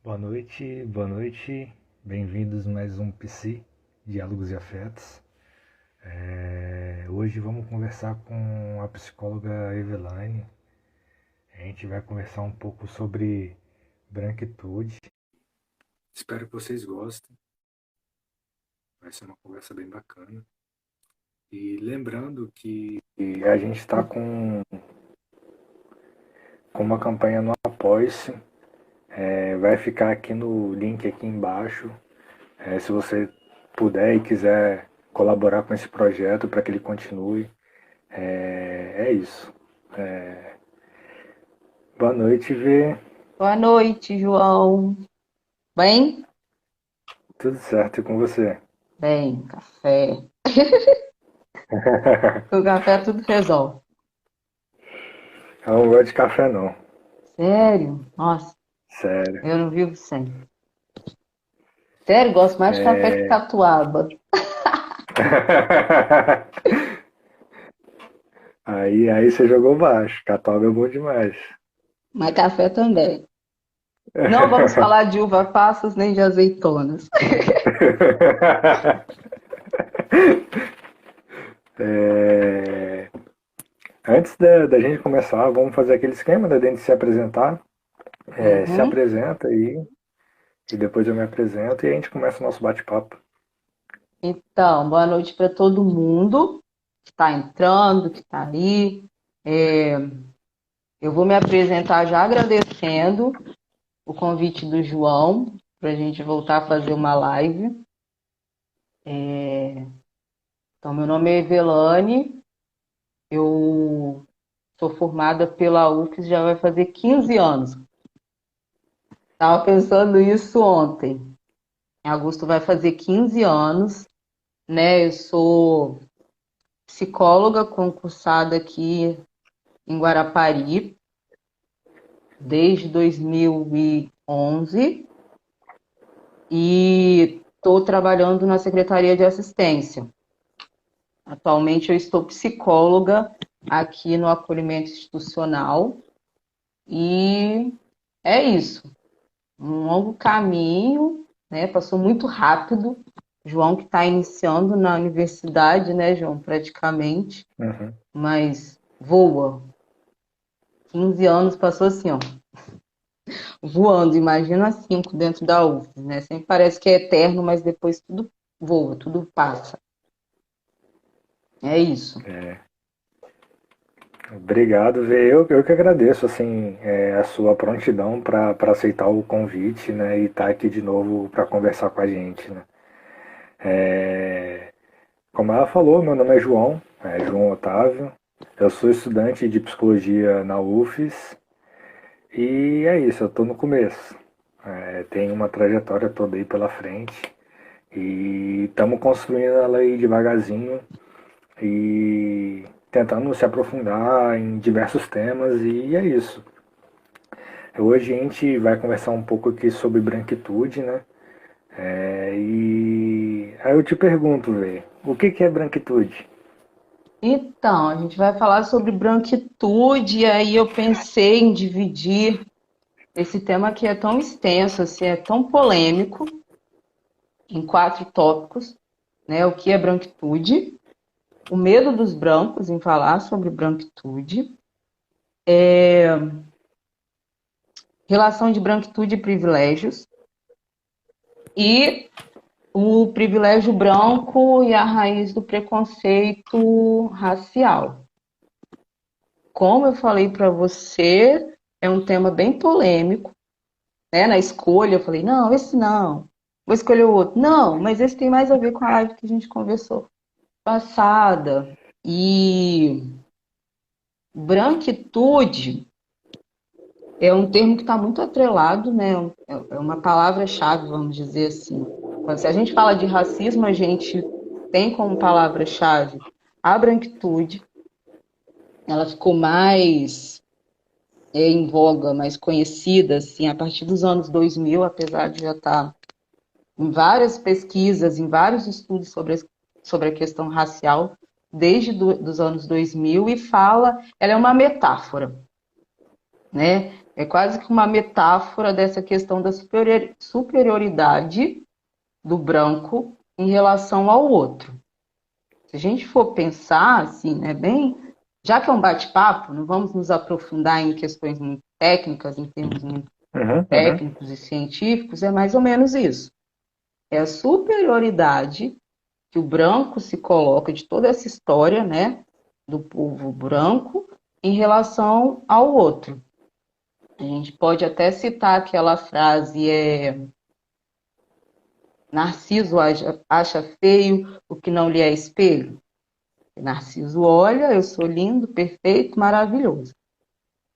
Boa noite, bem-vindos a mais um PC, Diálogos e Afetos. Hoje vamos conversar com a psicóloga Eveline. A gente vai conversar um pouco sobre branquitude. Espero que vocês gostem. Vai ser uma conversa bem bacana. E lembrando que a gente está com uma campanha no Apoia-se. Vai ficar aqui no link aqui embaixo. Se você puder e quiser colaborar com esse projeto para que ele continue. É isso. Boa noite, Vê. Boa noite, João. Bem? Tudo certo e com você? Bem, café. O café tudo resolve. Eu não gosto de café, não. Sério? Nossa, Sério. eu não vivo sem. Sério, gosto mais de café que catuaba. Aí você jogou baixo. Catuaba é bom demais. Mas café também. Não vamos falar de uva passas nem de azeitonas. Antes da gente começar, vamos fazer aquele esquema da gente se apresentar. Se apresenta aí, e depois eu me apresento e a gente começa o nosso bate-papo. Então, boa noite para todo mundo que está entrando, que está aí. Eu vou me apresentar já agradecendo o convite do João para a gente voltar a fazer uma live. Então, meu nome é Evelane, eu sou formada pela UFES, já vai fazer 15 anos. Estava pensando isso ontem. Em agosto vai fazer 15 anos, né? Eu sou psicóloga concursada aqui em Guarapari desde 2011 e estou trabalhando na Secretaria de Assistência. Atualmente eu estou psicóloga aqui no acolhimento institucional e é isso. Um longo caminho, né? Passou muito rápido. João que está iniciando na universidade, né, João, praticamente, mas voa. 15 anos passou assim, ó, voando. Imagina 5 dentro da UFES, né? Sempre parece que é eterno, mas depois tudo voa, tudo passa. É isso. Obrigado, Vê. Eu que agradeço assim, a sua prontidão para aceitar o convite, né, e estar aqui de novo para conversar com a gente, né. Como ela falou, meu nome é João, João Otávio. Eu sou estudante de psicologia na UFES e é isso, eu estou no começo. Tenho uma trajetória toda aí pela frente e estamos construindo ela aí devagarzinho e tentando se aprofundar em diversos temas e é isso. Hoje a gente vai conversar um pouco aqui sobre branquitude, né? E aí eu te pergunto, Vê, o que é branquitude? Então, a gente vai falar sobre branquitude, e aí eu pensei em dividir esse tema que é tão extenso, assim, é tão polêmico, em 4 tópicos, né? O que é branquitude, o medo dos brancos em falar sobre branquitude, relação de branquitude e privilégios, e o privilégio branco e a raiz do preconceito racial. Como eu falei para você, é um tema bem polêmico, né? Na escolha, eu falei, não, esse não, vou escolher o outro. Não, mas esse tem mais a ver com a live que a gente conversou passada. E branquitude é um termo que está muito atrelado, né? É uma palavra-chave, vamos dizer assim. Se a gente fala de racismo, a gente tem como palavra-chave a branquitude. Ela ficou mais em voga, mais conhecida, assim, a partir dos anos 2000, apesar de já estar em várias pesquisas, em vários estudos sobre a questão racial desde dos anos 2000 e fala, ela é uma metáfora, né? É quase que uma metáfora dessa questão da superioridade do branco em relação ao outro. Se a gente for pensar, assim, né, bem, já que é um bate-papo, não vamos nos aprofundar em questões muito técnicas, em termos muito técnicos e científicos, é mais ou menos isso. É a superioridade que o branco se coloca de toda essa história, né, do povo branco em relação ao outro. A gente pode até citar aquela frase, Narciso acha feio o que não lhe é espelho. Narciso olha, eu sou lindo, perfeito, maravilhoso.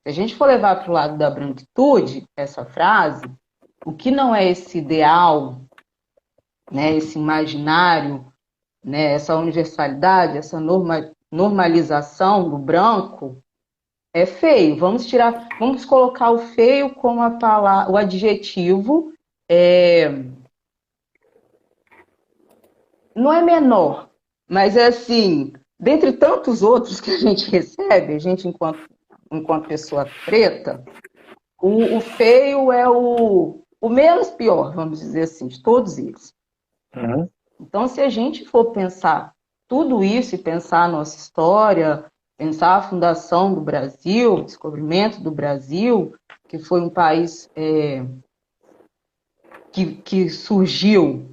Se a gente for levar para o lado da branquitude, essa frase, o que não é esse ideal, né, esse imaginário, né, essa universalidade, essa normalização do branco, é feio. Vamos colocar o feio como a palavra, o adjetivo, não é menor, mas é assim, dentre tantos outros que a gente recebe, a gente enquanto pessoa preta, o feio é o menos pior, vamos dizer assim, de todos eles. Então, se a gente for pensar tudo isso e pensar a nossa história, pensar a fundação do Brasil, o descobrimento do Brasil, que foi um país que surgiu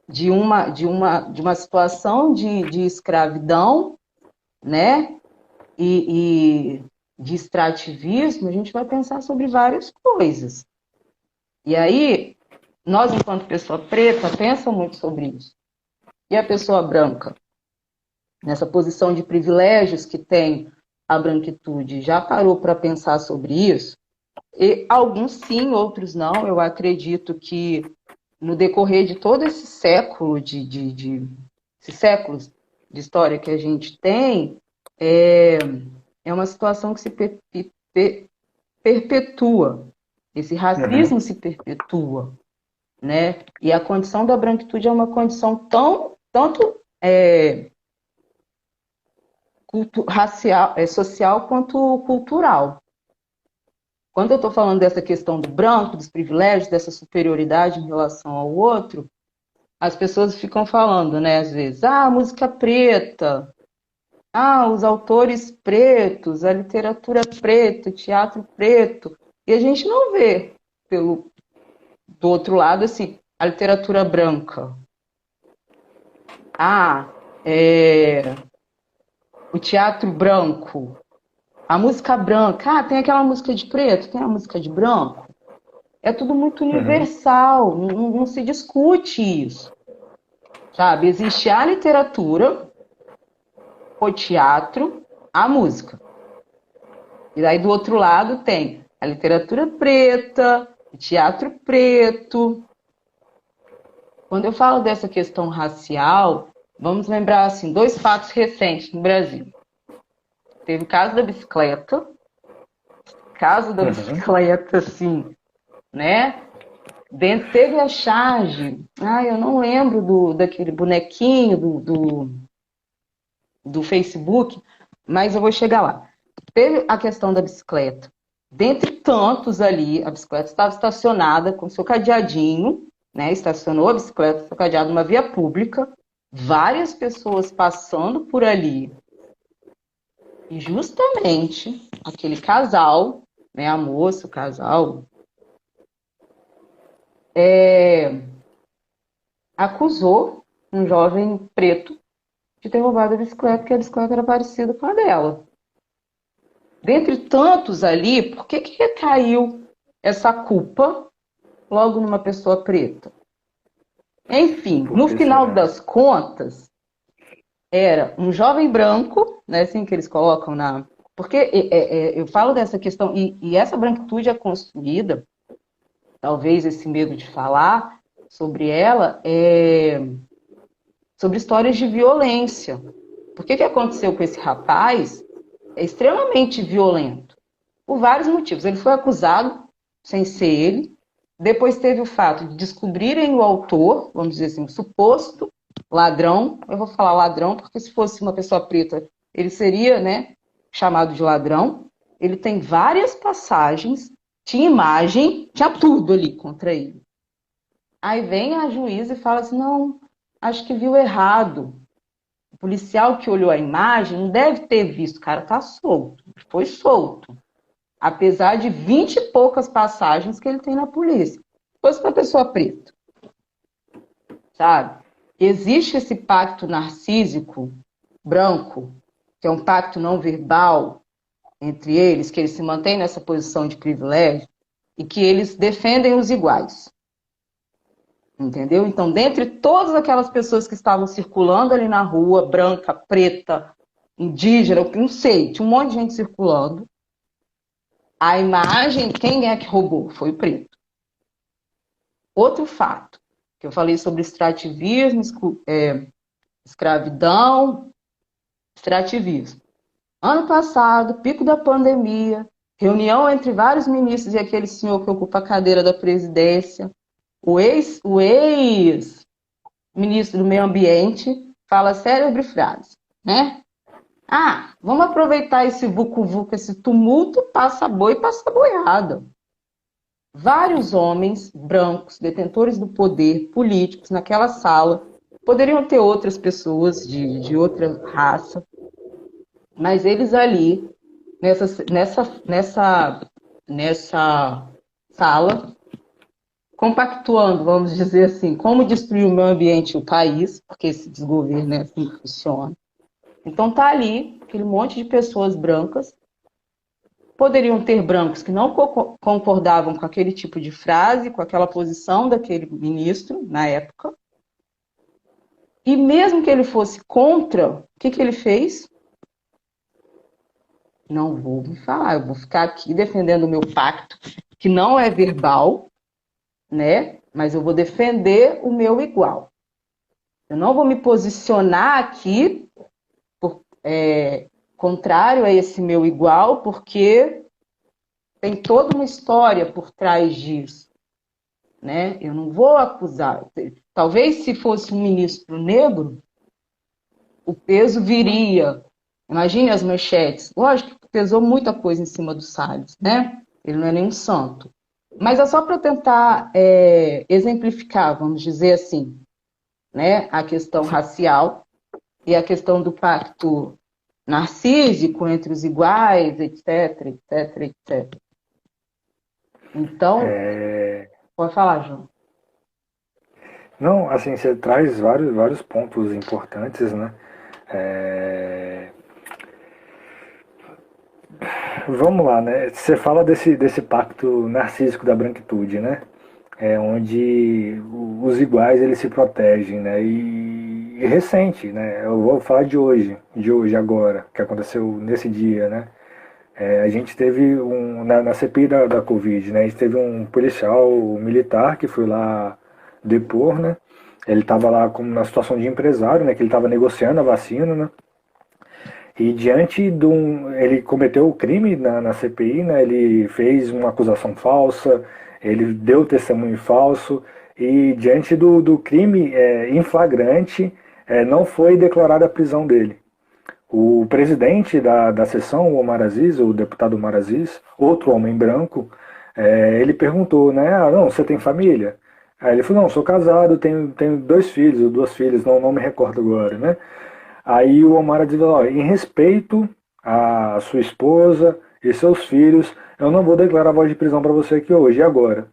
de uma situação de escravidão, né? E de extrativismo, a gente vai pensar sobre várias coisas. E aí, nós, enquanto pessoa preta, pensa muito sobre isso. E a pessoa branca? Nessa posição de privilégios que tem a branquitude, já parou para pensar sobre isso? E alguns sim, outros não. Eu acredito que no decorrer de todo esse século esses séculos de história que a gente tem, é uma situação que se perpetua. Esse racismo se perpetua, né? E a condição da branquitude é uma condição tanto racial, social quanto cultural. Quando eu estou falando dessa questão do branco, dos privilégios, dessa superioridade em relação ao outro, as pessoas ficam falando, né, às vezes, a música preta, os autores pretos, a literatura preta, o teatro preto, e a gente não vê, do outro lado, assim, a literatura branca. O teatro branco, a música branca, tem aquela música de preto, tem a música de branco. É tudo muito universal, não se discute isso. Sabe? Existe a literatura, o teatro, a música. E daí do outro lado tem a literatura preta, o teatro preto. Quando eu falo dessa questão racial, vamos lembrar assim, 2 fatos recentes no Brasil. Teve o caso da bicicleta, assim, né? Teve a charge, eu não lembro daquele bonequinho do Facebook, mas eu vou chegar lá. Teve a questão da bicicleta. Dentre tantos ali, a bicicleta estava estacionada com seu cadeadinho, né? Estacionou a bicicleta, seu cadeado numa via pública, várias pessoas passando por ali. E justamente aquele casal, né, a moça, o casal, acusou um jovem preto de ter roubado a bicicleta, porque a bicicleta era parecida com a dela. Dentre tantos ali, por que recaiu essa culpa logo numa pessoa preta? Enfim, no final das contas, era um jovem branco, né, assim que eles colocam na... Porque eu falo dessa questão, e essa branquitude é construída, talvez esse medo de falar sobre ela, sobre histórias de violência. Por que aconteceu com esse rapaz? É extremamente violento, por vários motivos. Ele foi acusado, sem ser ele, depois teve o fato de descobrirem o autor, vamos dizer assim, o suposto ladrão, eu vou falar ladrão, porque se fosse uma pessoa preta, ele seria, né, chamado de ladrão. Ele tem várias passagens, tinha imagem, tinha tudo ali contra ele. Aí vem a juíza e fala assim, não, acho que viu errado. O policial que olhou a imagem não deve ter visto, o cara tá solto, foi solto. Apesar de 20 e poucas passagens que ele tem na polícia. Se fosse uma pessoa preta, sabe? Existe esse pacto narcísico branco, que é um pacto não verbal entre eles, que eles se mantêm nessa posição de privilégio e que eles defendem os iguais. Entendeu? Então, dentre todas aquelas pessoas que estavam circulando ali na rua, branca, preta, indígena, eu não sei, tinha um monte de gente circulando. A imagem, quem é que roubou? Foi o preto. Outro fato, que eu falei sobre extrativismo, escravidão, extrativismo. Ano passado, pico da pandemia, reunião entre vários ministros e aquele senhor que ocupa a cadeira da presidência, o ex-ministro do Meio Ambiente fala a célebre frase, né? Ah, vamos aproveitar esse vucu-vucu, esse tumulto, passa boi, passa boiada. Vários homens brancos, detentores do poder, políticos, naquela sala, poderiam ter outras pessoas de outra raça, mas eles ali, nessa sala, compactuando, vamos dizer assim, como destruir o meio ambiente e o país, porque esse desgoverno é assim que funciona. Então tá ali, aquele monte de pessoas brancas, poderiam ter brancos que não concordavam com aquele tipo de frase, com aquela posição daquele ministro na época, e mesmo que ele fosse contra, o que ele fez? Não vou me falar, eu vou ficar aqui defendendo o meu pacto, que não é verbal, né? Mas eu vou defender o meu igual. Eu não vou me posicionar aqui contrário a esse meu igual, porque tem toda uma história por trás disso, né? Eu não vou acusar. Talvez se fosse um ministro negro, o peso viria. Imagine as manchetes. Lógico que pesou muita coisa em cima do Salles, né? Ele não é nem um santo. Mas é só para tentar exemplificar, vamos dizer assim, né? A questão racial e a questão do pacto narcísico entre os iguais, etc, etc, etc. Então, pode falar, João. Não, assim, você traz vários pontos importantes, né? É, Vamos lá, né? Você fala desse pacto narcísico da branquitude, né? Onde os iguais eles se protegem, né? E recente, né? Eu vou falar de hoje agora, que aconteceu nesse dia, né? A gente teve na CPI da Covid, né? A gente teve um policial militar que foi lá depor, né? Ele estava lá como na situação de empresário, né? Que ele estava negociando a vacina, né? E diante de ele cometeu o crime na CPI, né? Ele fez uma acusação falsa, ele deu testemunho falso e diante do crime em flagrante não foi declarada a prisão dele. O presidente da sessão, o Omar Aziz, o deputado Omar Aziz, outro homem branco, ele perguntou, né? Ah, não, você tem família? Aí ele falou, não, sou casado, tenho dois filhos, ou duas filhas, não me recordo agora, né? Aí o Omar diz, ó, em respeito à sua esposa e seus filhos, eu não vou declarar voz de prisão para você aqui hoje, e agora?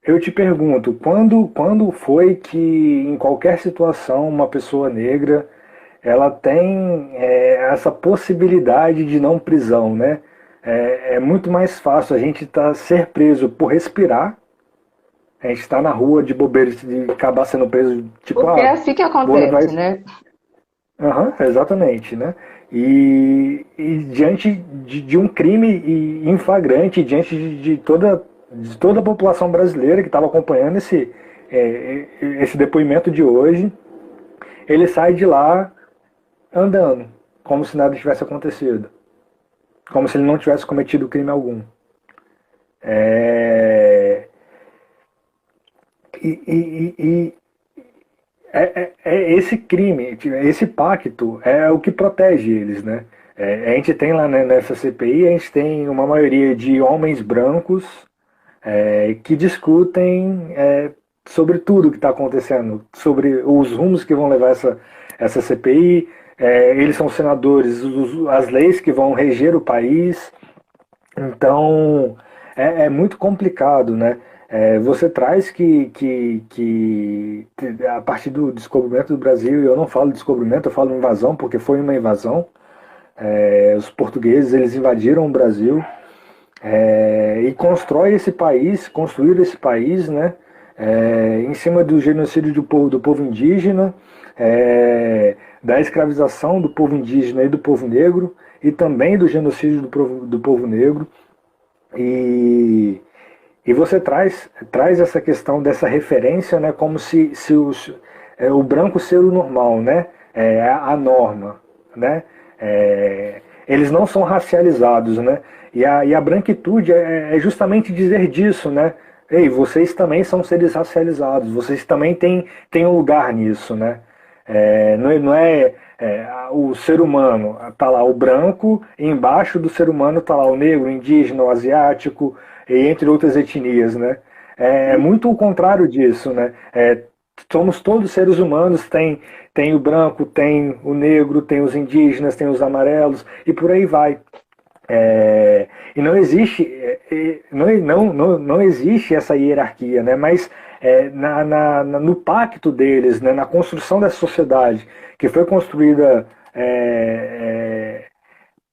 Eu te pergunto, quando foi que em qualquer situação uma pessoa negra ela tem essa possibilidade de não prisão, né? É muito mais fácil a gente ser preso por respirar. A gente está na rua de bobeira de acabar sendo preso, tipo, Porque é assim que vou levar acontece, isso. né? Uhum, exatamente, né? E diante de um crime em flagrante, diante de toda a população brasileira que estava acompanhando esse depoimento de hoje, ele sai de lá andando, como se nada tivesse acontecido, como se ele não tivesse cometido crime algum. É... É esse crime, esse pacto é o que protege eles, né? A gente tem lá, né, nessa CPI, a gente tem uma maioria de homens brancos que discutem sobre tudo que está acontecendo, sobre os rumos que vão levar essa CPI. Eles são senadores, as leis que vão reger o país. Então, é muito complicado, né? Você traz que a partir do descobrimento do Brasil, eu não falo descobrimento, eu falo invasão, porque foi uma invasão. Os portugueses, eles invadiram o Brasil e construíram esse país, né? Em cima do genocídio do povo indígena, da escravização do povo indígena e do povo negro, e também do genocídio do povo negro. E, e você traz essa questão dessa referência, né, como se o branco ser o normal, né, a norma, né, eles não são racializados, né, e a branquitude é justamente dizer disso, né, ei, vocês também são seres racializados, vocês também têm um lugar nisso, né, o ser humano, tá lá o branco, e embaixo do ser humano tá lá o negro, o indígena, o asiático, e entre outras etnias, né? É muito o contrário disso, né? Somos todos seres humanos, tem o branco, tem o negro, tem os indígenas, tem os amarelos, e por aí vai. E não existe, não existe essa hierarquia, né? Mas no pacto deles, né? Na construção dessa sociedade que foi construída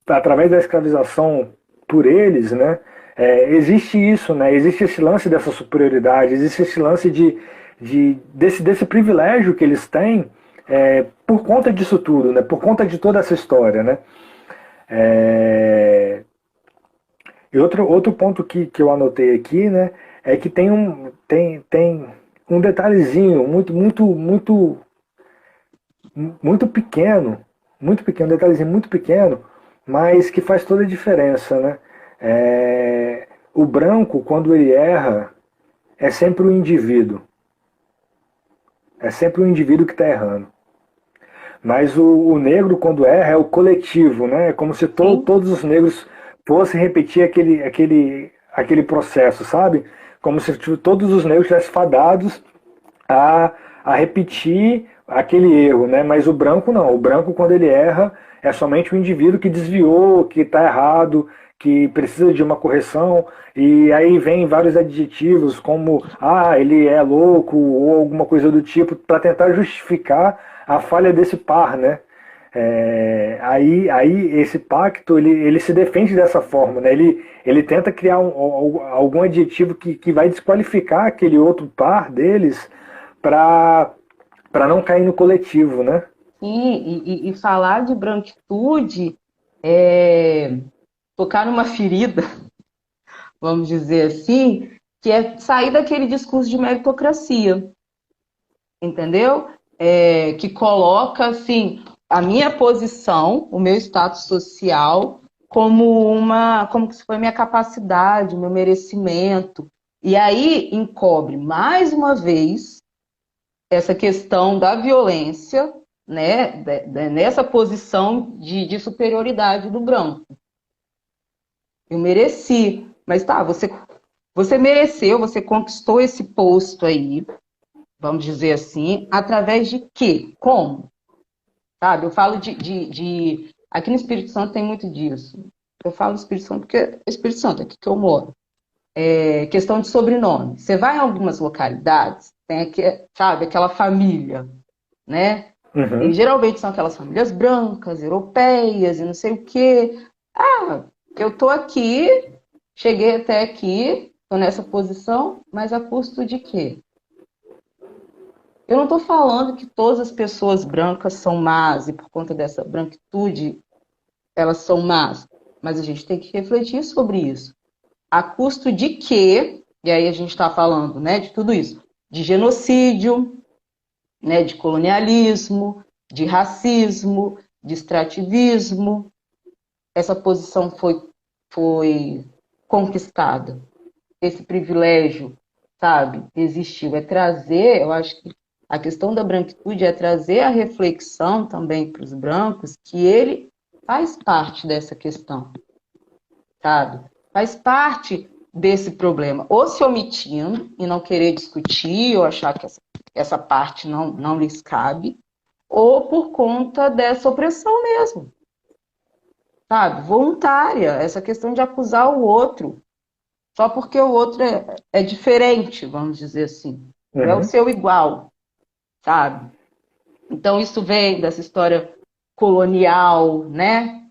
através da escravização por eles, né? Existe isso, né? Existe esse lance dessa superioridade, existe esse lance desse privilégio que eles têm por conta disso tudo, né? Por conta de toda essa história, né? É, E outro ponto que eu anotei aqui, né, é que tem um detalhezinho muito pequeno, um detalhezinho muito pequeno, mas que faz toda a diferença, né? O branco, quando ele erra, é sempre o indivíduo. É sempre o indivíduo que está errando. Mas o negro, quando erra, é o coletivo, né? É como se Sim. todos os negros fossem repetir aquele processo, sabe? Como se todos os negros estivessem fadados a, a repetir aquele erro, né? Mas o branco não. O branco, quando ele erra, é somente o indivíduo que desviou, que está errado, que precisa de uma correção. E aí vem vários adjetivos como ele é louco ou alguma coisa do tipo para tentar justificar a falha desse par, né? Aí esse pacto ele se defende dessa forma, né? Ele tenta criar algum adjetivo que vai desqualificar aquele outro par deles para não cair no coletivo, né? Sim, e falar de branquitude é tocar numa ferida, vamos dizer assim, que é sair daquele discurso de meritocracia, entendeu? Que coloca, assim, a minha posição, o meu status social, como que se foi minha capacidade, meu merecimento. E aí encobre, mais uma vez, essa questão da violência, né, nessa posição de superioridade do branco. Eu mereci, mas tá, você mereceu, você conquistou esse posto aí, vamos dizer assim, através de quê? Como? Sabe? Eu falo aqui no Espírito Santo tem muito disso. Eu falo Espírito Santo porque é Espírito Santo, é aqui que eu moro. Questão de sobrenome. Você vai em algumas localidades, tem aqui, sabe, aquela família, né? E Uhum. geralmente são aquelas famílias brancas, europeias e não sei o quê. Eu tô aqui, cheguei até aqui, tô nessa posição, mas a custo de quê? Eu não estou falando que todas as pessoas brancas são más e por conta dessa branquitude elas são más, mas a gente tem que refletir sobre isso. A custo de quê? E aí a gente está falando, né, de tudo isso, de genocídio, né, de colonialismo, de racismo, de extrativismo. Essa posição foi conquistada. Esse privilégio, sabe, existiu. É trazer, eu acho que A questão da branquitude é trazer a reflexão também para os brancos que ele faz parte dessa questão, sabe? Faz parte desse problema. Ou se omitindo e não querer discutir ou achar que essa parte não lhes cabe, ou por conta dessa opressão mesmo, sabe? Voluntária, essa questão de acusar o outro, só porque o outro é diferente, vamos dizer assim, não é o Uhum. seu igual, sabe? Então isso vem dessa história colonial, né?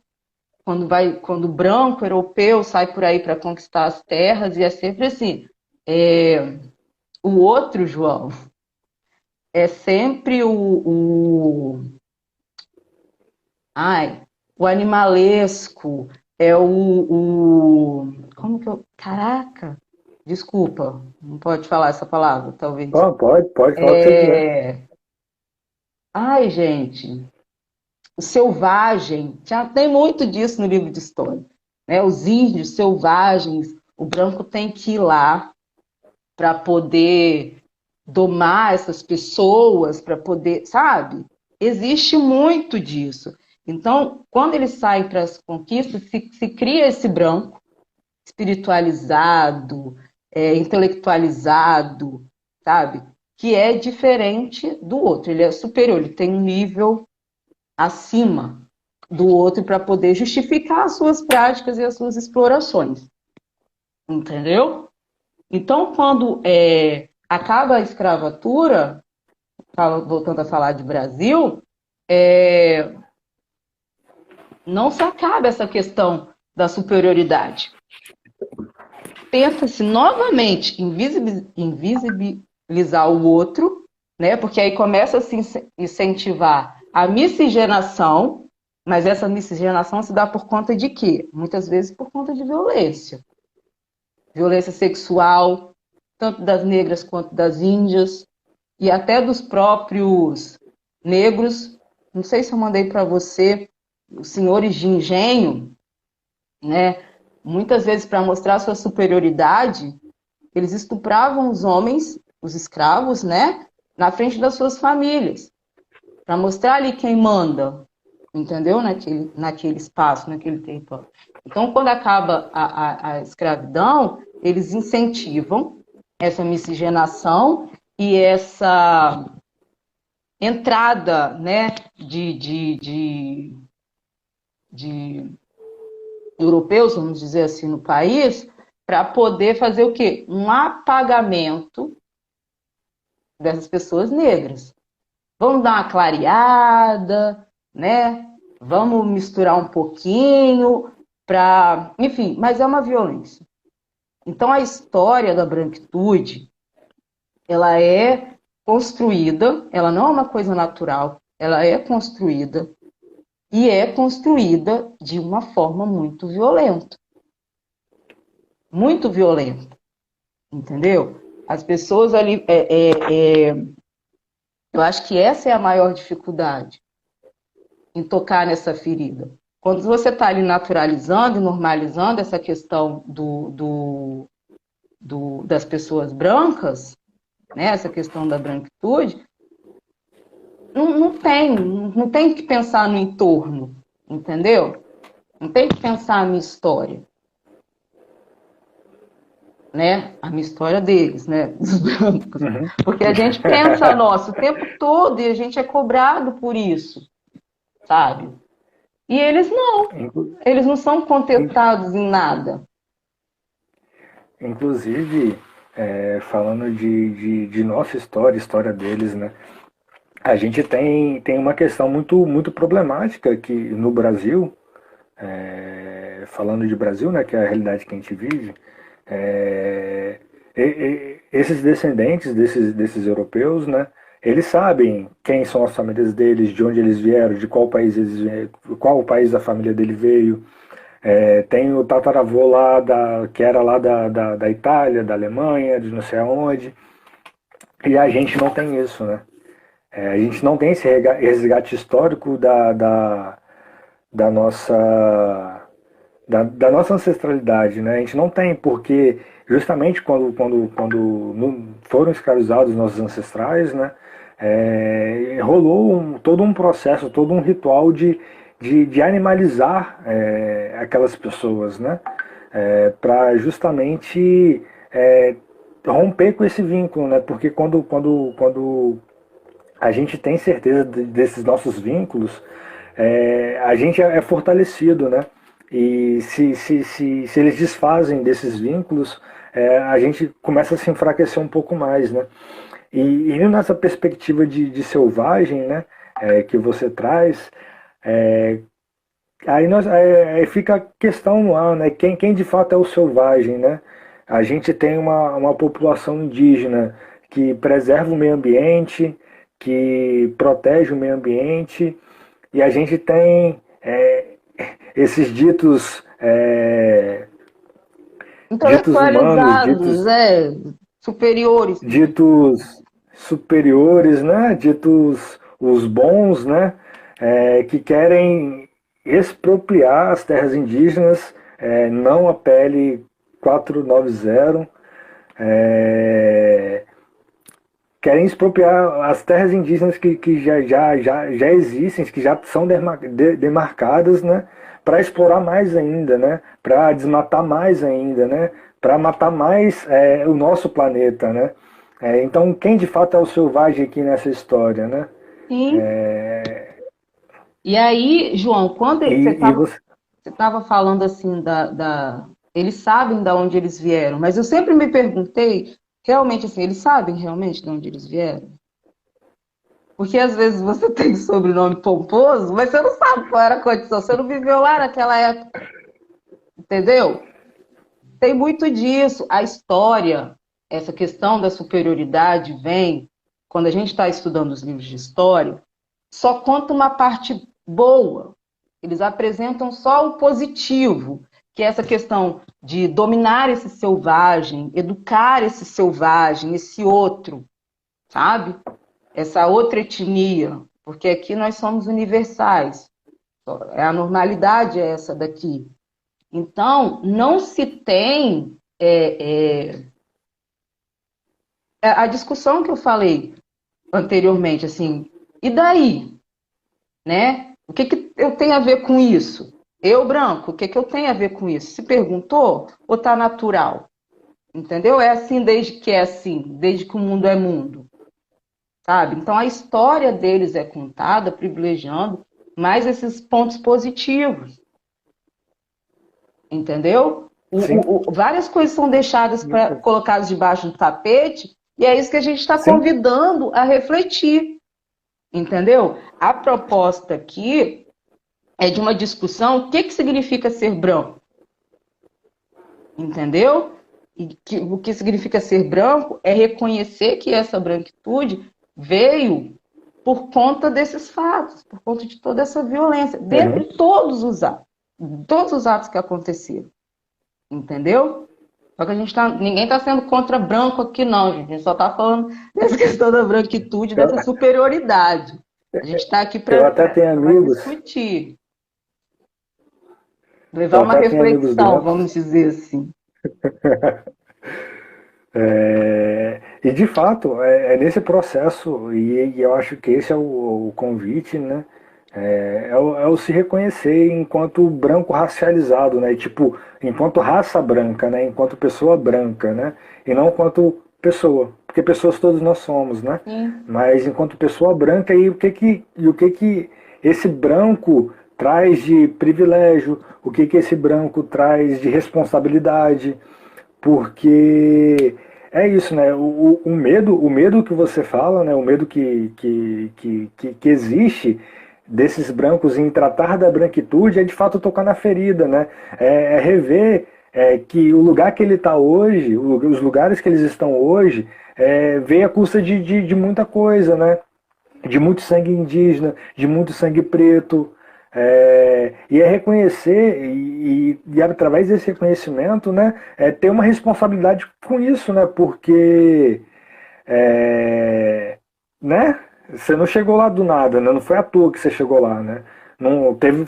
Quando o branco europeu sai por aí para conquistar as terras, e é sempre assim, o outro, João, é sempre ai, o animalesco, como que eu, caraca, desculpa, não pode falar essa palavra, talvez. Pode falar o que você quiser. Ai, gente, o selvagem, já tem muito disso no livro de história, né? Os índios selvagens, o branco tem que ir lá para poder domar essas pessoas, para poder, sabe? Existe muito disso. Então, quando eles saem para as conquistas, se cria esse branco espiritualizado, intelectualizado, sabe? Que é diferente do outro. Ele é superior, ele tem um nível acima do outro para poder justificar as suas práticas e as suas explorações. Entendeu? Então, quando acaba a escravatura, voltando a falar de Brasil, não se acaba essa questão da superioridade. Tenta-se novamente invisibilizar o outro, né? Porque aí começa a se incentivar a miscigenação, mas essa miscigenação se dá por conta de quê? Muitas vezes por conta de violência. Violência sexual, tanto das negras quanto das índias, e até dos próprios negros. Não sei se eu mandei para você os senhores de engenho, né? Muitas vezes, para mostrar sua superioridade, eles estupravam os homens, os escravos, né? Na frente das suas famílias, para mostrar ali quem manda, entendeu? Naquele espaço, naquele território. Então, quando acaba a escravidão, eles incentivam essa miscigenação e essa entrada, né, de europeus, vamos dizer assim, no país, para poder fazer o quê? Um apagamento dessas pessoas negras. Vamos dar uma clareada, né? Vamos misturar um pouquinho para, enfim, mas é uma violência. Então a história da branquitude, ela é construída, ela não é uma coisa natural, ela é construída e é construída de uma forma muito violenta, entendeu? As pessoas ali, eu acho que essa é a maior dificuldade em tocar nessa ferida. Quando você está ali naturalizando e normalizando essa questão das pessoas brancas, né, essa questão da branquitude, não tem que pensar no entorno, entendeu? Não tem que pensar a minha história, né? A minha história deles, né? Dos brancos. Uhum. Porque a gente pensa nosso o tempo todo e a gente é cobrado por isso, sabe? E eles não são contentados em nada. Inclusive, falando de nossa história, história deles, né? A gente tem uma questão muito problemática que no Brasil, falando de Brasil, né, que é a realidade que a gente vive, esses descendentes desses europeus, né, eles sabem quem são as famílias deles, de onde eles vieram, de qual país eles vieram, qual país a família dele veio. Tem o tataravô lá, que era lá da Itália, da Alemanha, de não sei aonde. E a gente não tem isso, né? A gente não tem esse resgate histórico da nossa da nossa ancestralidade, né? A gente não tem, porque justamente quando foram escravizados nossos ancestrais, né? rolou todo um processo, todo um ritual de animalizar aquelas pessoas, né? Para justamente romper com esse vínculo, né? Porque quando a gente tem certeza desses nossos vínculos, a gente é fortalecido, né? E se eles desfazem desses vínculos, a gente começa a se enfraquecer um pouco mais, né? E indo nessa perspectiva de selvagem, né? Que você traz, aí fica a questão no ar, né? Quem de fato é o selvagem, né? A gente tem uma população indígena que preserva o meio ambiente, que protege o meio ambiente, e a gente tem esses ditos humanos, Intelectualizados, superiores. ditos superiores, né? Ditos os bons, né? Que querem expropriar as terras indígenas, não a PL 490, querem expropriar as terras indígenas que já existem, que já são demarcadas, né? Para explorar mais ainda, né? Para desmatar mais ainda, né? Para matar mais o nosso planeta, né? Então, quem de fato é o selvagem aqui nessa história, né? Sim. E aí, João, quando você E você... estava falando assim eles sabem de onde eles vieram, mas eu sempre me perguntei, realmente assim, eles sabem realmente de onde eles vieram? Porque às vezes você tem sobrenome pomposo, mas você não sabe qual era a condição, você não viveu lá naquela época, entendeu? Tem muito disso. A história, essa questão da superioridade vem, quando a gente está estudando os livros de história, só conta uma parte boa. Eles apresentam só o positivo, que é essa questão de dominar esse selvagem, educar esse selvagem, esse outro, sabe? Essa outra etnia, porque aqui nós somos universais. A normalidade é essa daqui. Então, não se tem a discussão que eu falei anteriormente, assim, e daí? Né? O que eu tenho a ver com isso? Eu, branco, o que eu tenho a ver com isso? Se perguntou ou está natural? Entendeu? É assim desde que é assim, desde que o mundo é mundo, sabe? Então a história deles é contada privilegiando mais esses pontos positivos, entendeu? Sim, Várias coisas são deixadas colocadas debaixo do tapete e é isso que a gente está sim. convidando a refletir, entendeu? A proposta aqui é de uma discussão, o que significa ser branco? Entendeu? O que significa ser branco é reconhecer que essa branquitude veio por conta desses fatos, por conta de toda essa violência, dentre todos os atos que aconteceram. Entendeu? Só que ninguém está sendo contra branco aqui, não, gente. A gente só está falando dessa questão da branquitude, dessa superioridade. A gente está aqui para discutir. Levar uma reflexão, vamos dizer assim. E de fato, nesse processo, e eu acho que esse é o convite, né? É o se reconhecer enquanto branco racializado, né? Tipo, enquanto raça branca, né? Enquanto pessoa branca, né? E não enquanto pessoa, porque pessoas todos nós somos, né? Sim. Mas enquanto pessoa branca, e o que esse branco traz de privilégio, o que esse branco traz de responsabilidade, porque é isso, né? O medo que você fala, né? O medo que existe desses brancos em tratar da branquitude é de fato tocar na ferida, né? Rever que o lugar que ele está hoje, os lugares que eles estão hoje, veio à custa de muita coisa, né? De muito sangue indígena, de muito sangue preto. E é reconhecer e através desse reconhecimento, né, ter uma responsabilidade com isso, né, porque né, você não chegou lá do nada, né, não foi à toa que você chegou lá, né, não, teve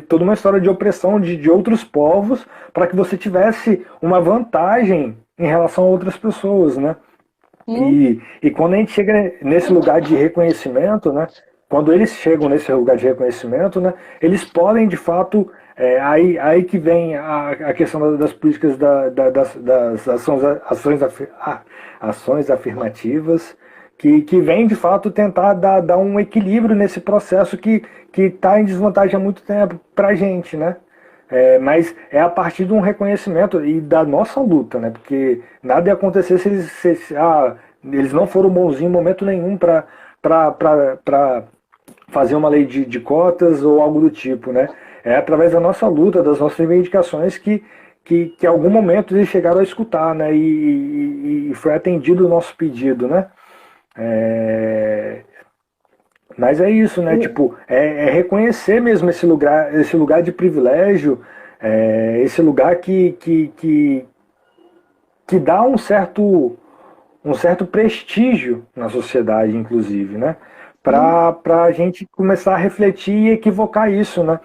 toda uma história de opressão de outros povos para que você tivesse uma vantagem em relação a outras pessoas, né. Sim. E quando a gente chega nesse lugar de reconhecimento, né? Quando eles chegam nesse lugar de reconhecimento, né? Eles podem, de fato, aí que vem a questão das políticas das ações afirmativas, que vem, de fato, tentar dar um equilíbrio nesse processo que está em desvantagem há muito tempo para a gente, né? Mas é a partir de um reconhecimento e da nossa luta, né? Porque nada ia acontecer se eles não foram bonzinhos em momento nenhum para fazer uma lei de cotas ou algo do tipo, né? É através da nossa luta, das nossas reivindicações que em algum momento eles chegaram a escutar, né? E foi atendido o nosso pedido, né? É, mas é isso, né? Tipo, é reconhecer mesmo esse lugar de privilégio, esse lugar que dá um certo prestígio na sociedade, inclusive, né? Sim. Para a gente começar a refletir e equivocar isso, né?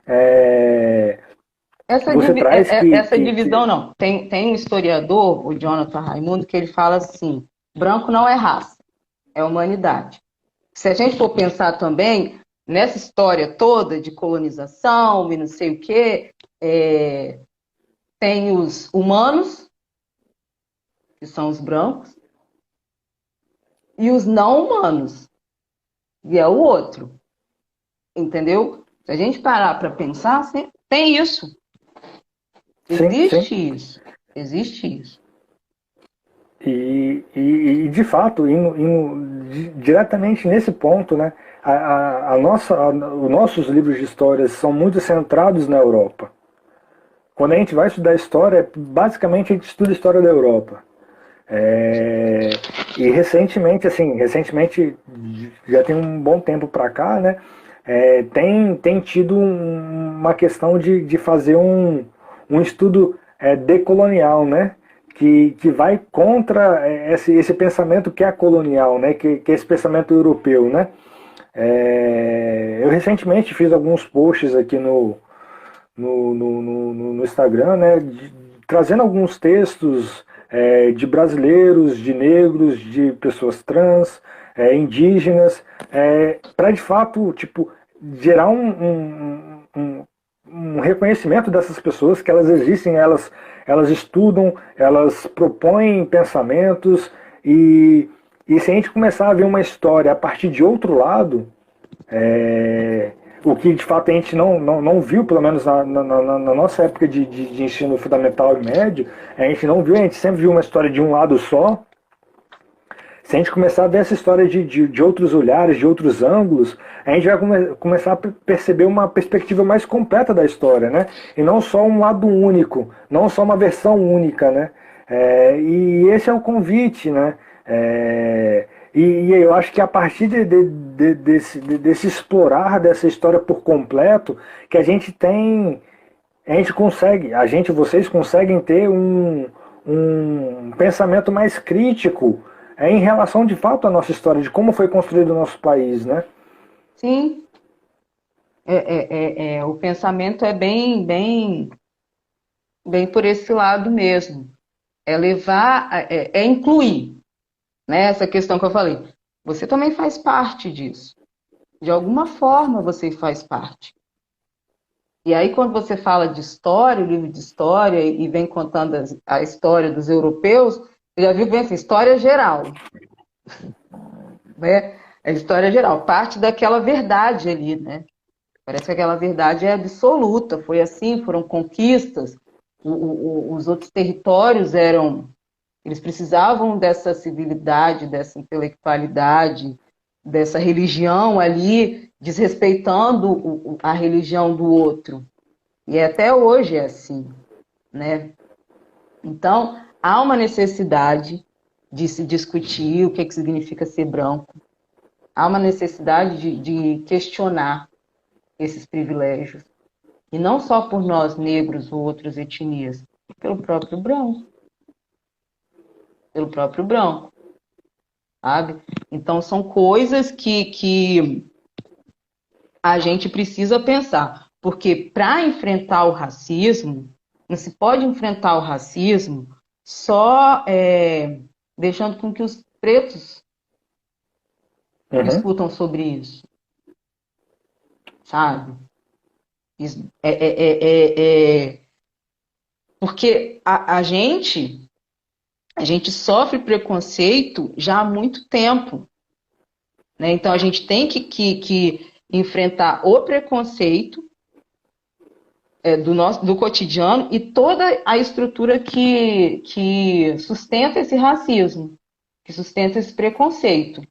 É, você traz Essa divisão não. Tem um historiador, o Jonathan Raimundo, que ele fala assim: branco não é raça, é humanidade. Se a gente for pensar também nessa história toda de colonização e não sei o quê, tem os humanos, que são os brancos, e os não humanos, e é o outro, entendeu? Se a gente parar para pensar, assim, tem isso, sim, sim. existe isso, existe isso. De fato, diretamente nesse ponto, né? Os nossos livros de histórias são muito centrados na Europa. Quando a gente vai estudar história, basicamente a gente estuda a história da Europa. E recentemente, já tem um bom tempo para cá, né? Tem tido uma questão de fazer um estudo decolonial, né? Que vai contra esse pensamento que é colonial, né? Que é esse pensamento europeu, né? Eu recentemente fiz alguns posts aqui no Instagram, né, trazendo alguns textos de brasileiros, de negros, de pessoas trans, indígenas, para de fato tipo, gerar um reconhecimento dessas pessoas, que elas existem, elas estudam, elas propõem pensamentos, e se a gente começar a ver uma história a partir de outro lado, é, o que de fato a gente não viu, pelo menos na nossa época de ensino fundamental e médio, a gente não viu, a gente sempre viu uma história de um lado só. Se a gente começar a ver essa história de outros olhares, de outros ângulos, a gente vai começar a perceber uma perspectiva mais completa da história, né? E não só um lado único, não só uma versão única, né? E esse é o convite, né? E eu acho que a partir desse explorar dessa história por completo, que vocês conseguem ter um pensamento mais crítico em relação de fato à nossa história, de como foi construído o nosso país, né? Sim, o pensamento é bem por esse lado mesmo. É levar, é incluir, né? Essa questão que eu falei. Você também faz parte disso. De alguma forma você faz parte. E aí, quando você fala de história, o livro de história, e vem contando a história dos europeus, você já viu bem assim, história geral, né? A história geral, parte daquela verdade ali, né? Parece que aquela verdade é absoluta, foi assim, foram conquistas, os outros territórios eles precisavam dessa civilidade, dessa intelectualidade, dessa religião ali, desrespeitando a religião do outro. E até hoje é assim, né? Então, há uma necessidade de se discutir o que significa ser branco. Há uma necessidade de questionar esses privilégios. E não só por nós negros ou outras etnias, pelo próprio branco. Pelo próprio branco, sabe? Então, são coisas que a gente precisa pensar. Porque para enfrentar o racismo, não se pode enfrentar o racismo só deixando com que pretos Uhum. discutam sobre isso, sabe? Porque a gente sofre preconceito já há muito tempo, né? Então a gente tem que enfrentar o preconceito do cotidiano e toda a estrutura que sustenta esse racismo, que sustenta esse preconceito,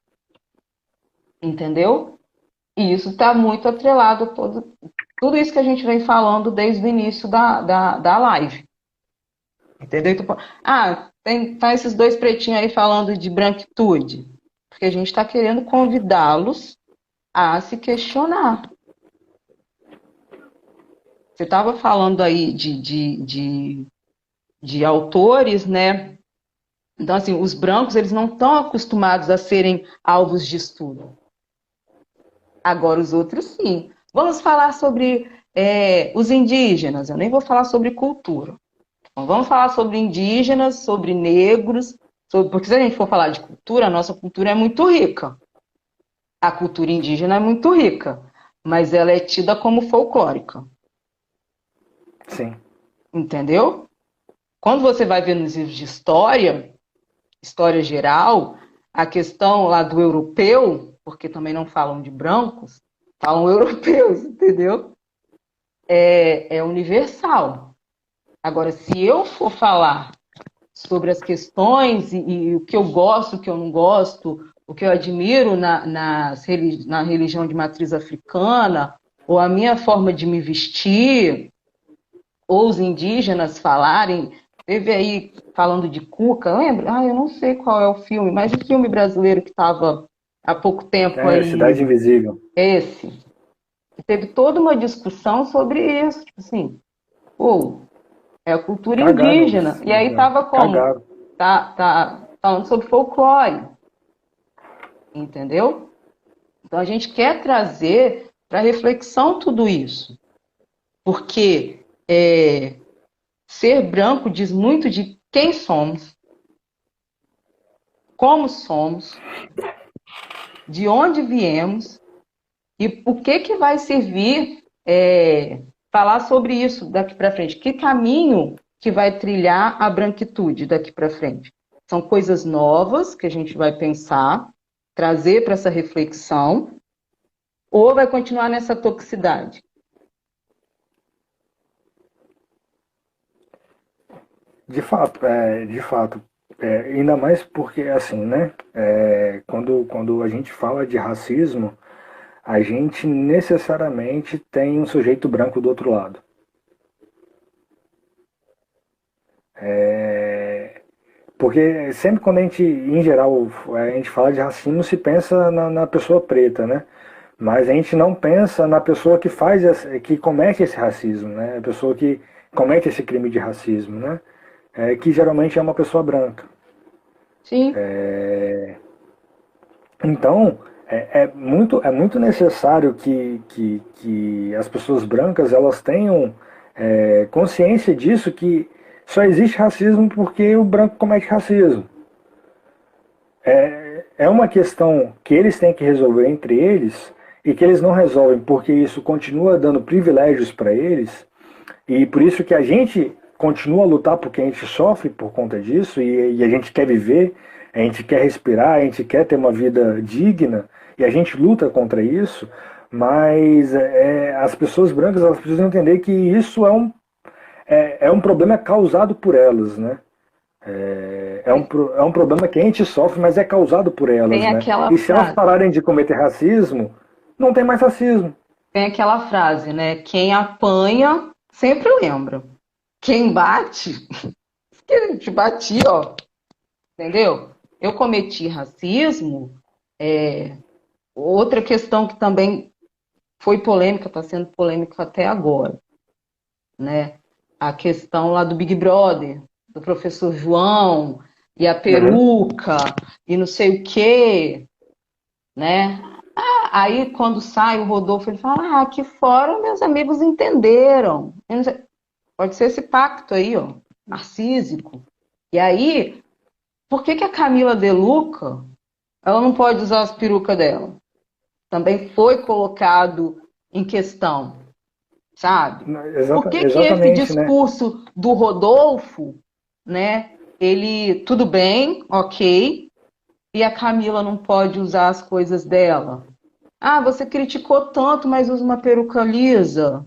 entendeu? E isso está muito atrelado a tudo isso que a gente vem falando desde o início da live. Entendeu? Então, tá esses dois pretinhos aí falando de branquitude. Porque a gente está querendo convidá-los a se questionar. Você estava falando aí de autores, né? Então, assim, os brancos, eles não estão acostumados a serem alvos de estudo. Agora, os outros, sim. Vamos falar sobre os indígenas. Eu nem vou falar sobre cultura. Então, vamos falar sobre indígenas, sobre negros, porque se a gente for falar de cultura, a nossa cultura é muito rica. A cultura indígena é muito rica, mas ela é tida como folclórica. Sim. Entendeu? Quando você vai ver nos livros de história geral, a questão lá do europeu, porque também não falam de brancos, falam europeus, entendeu? É universal. Agora, se eu for falar sobre as questões e o que eu gosto, o que eu não gosto, o que eu admiro na religião de matriz africana, ou a minha forma de me vestir, ou os indígenas falarem, teve aí falando de Cuca, lembra? Eu não sei qual é o filme, mas o filme brasileiro que estava há pouco tempo Cidade aí, Invisível. esse, teve toda uma discussão sobre isso, tipo assim, é a cultura Cagaram, indígena. E aí tava como? cagaram. Tá falando sobre folclore, entendeu? Então a gente quer trazer para reflexão tudo isso, porque ser branco diz muito de quem somos, como somos, de onde viemos e o que vai servir falar sobre isso daqui para frente. Que caminho que vai trilhar a branquitude daqui para frente? São coisas novas que a gente vai pensar, trazer para essa reflexão, ou vai continuar nessa toxicidade? De fato, de fato. Ainda mais porque, assim, né? Quando a gente fala de racismo, a gente necessariamente tem um sujeito branco do outro lado. Porque sempre quando a gente, em geral, a gente fala de racismo, se pensa na pessoa preta, né? Mas a gente não pensa na pessoa que que comete esse racismo, né? A pessoa que comete esse crime de racismo, né? Que geralmente é uma pessoa branca. Sim. Então, é muito necessário que as pessoas brancas elas tenham consciência disso, que só existe racismo porque o branco comete racismo. É uma questão que eles têm que resolver entre eles e que eles não resolvem porque isso continua dando privilégios para eles, e por isso que a gente continua a lutar porque a gente sofre por conta disso e a gente quer viver, a gente quer respirar, a gente quer ter uma vida digna e a gente luta contra isso, mas as pessoas brancas elas precisam entender que isso é um problema causado por elas, né? É um problema que a gente sofre, mas é causado por elas, Tem né? aquela E se elas frase. pararem de cometer racismo, não tem mais racismo. Tem aquela frase, né? Quem apanha sempre lembra. Quem bate, que a gente batia, ó. Entendeu? Eu cometi racismo. Outra questão que também foi polêmica, está sendo polêmica até agora, né? A questão lá do Big Brother, do professor João, e a Uhum. peruca, e não sei o quê, né? Aí, quando sai o Rodolfo, ele fala, aqui fora meus amigos entenderam. Pode ser esse pacto aí, ó, narcísico. E aí, por que que a Camila De Luca, ela não pode usar as perucas dela? Também foi colocado em questão, sabe? Por que que esse Exatamente, né? discurso do Rodolfo, né? Ele, tudo bem, ok, e a Camila não pode usar as coisas dela? Ah, você criticou tanto, mas usa uma peruca lisa.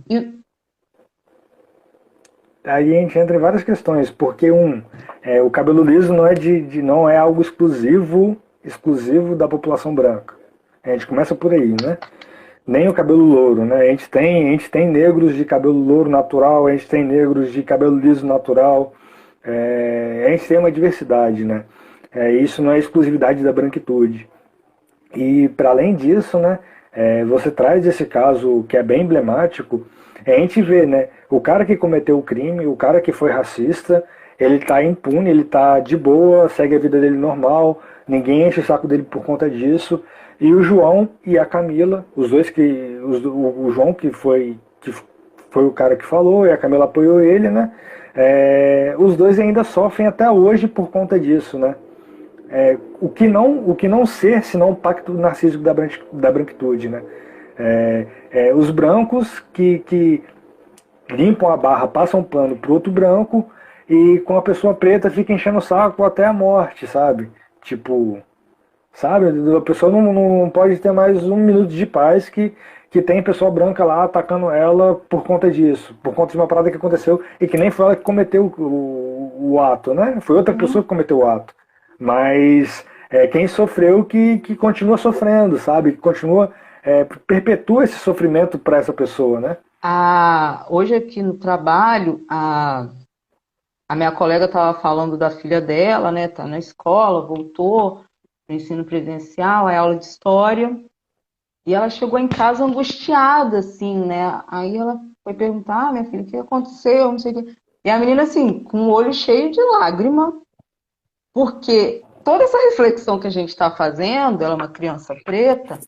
Aí a gente entra em várias questões, porque o cabelo liso não é não é algo exclusivo da população branca. A gente começa por aí, né? Nem o cabelo louro, né? A gente tem negros de cabelo louro natural, a gente tem negros de cabelo liso natural, a gente tem uma diversidade, né? Isso não é exclusividade da branquitude. E para além disso, né, você traz esse caso que é bem emblemático, a gente vê, né, o cara que cometeu o crime, o cara que foi racista, ele está impune, ele está de boa, segue a vida dele normal, ninguém enche o saco dele por conta disso. E o João e a Camila, os dois o João que foi o cara que falou e a Camila apoiou ele, né? Os dois ainda sofrem até hoje por conta disso, né? O que não ser senão o pacto narcísico da branquitude, né? Os brancos que limpam a barra, passam um pano pro outro branco e com a pessoa preta fica enchendo o saco até a morte, sabe? Tipo, sabe? A pessoa não pode ter mais um minuto de paz que tem pessoa branca lá atacando ela por conta disso, por conta de uma parada que aconteceu e que nem foi ela que cometeu o ato, né? Foi outra pessoa que cometeu o ato. Mas quem sofreu que continua sofrendo, sabe? Que continua, perpetua esse sofrimento para essa pessoa, né? Hoje aqui no trabalho, a minha colega estava falando da filha dela, né? Tá na escola, voltou para ensino presencial, é aula de história, e ela chegou em casa angustiada, assim, né? Aí ela foi perguntar, minha filha, o que aconteceu? Não sei o quê. E a menina, assim, com o olho cheio de lágrima, porque toda essa reflexão que a gente está fazendo, ela é uma criança preta,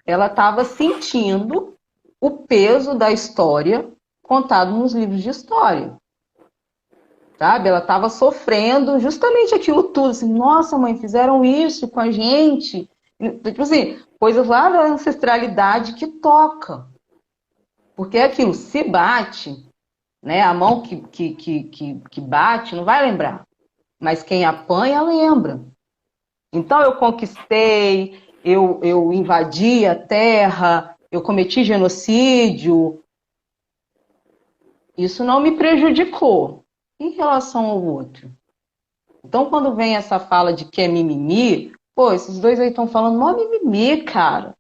ela estava sentindo o peso da história contado nos livros de história. Sabe? Ela estava sofrendo justamente aquilo tudo. Assim, nossa, mãe, fizeram isso com a gente. Tipo assim, coisas lá da ancestralidade que toca. Porque aquilo se bate, né? A mão que bate não vai lembrar. Mas quem apanha lembra. Então eu conquistei, eu invadi a terra, eu cometi genocídio. Isso não me prejudicou em relação ao outro. Então, quando vem essa fala de que é mimimi, pô, esses dois aí estão falando mó mimimi, cara.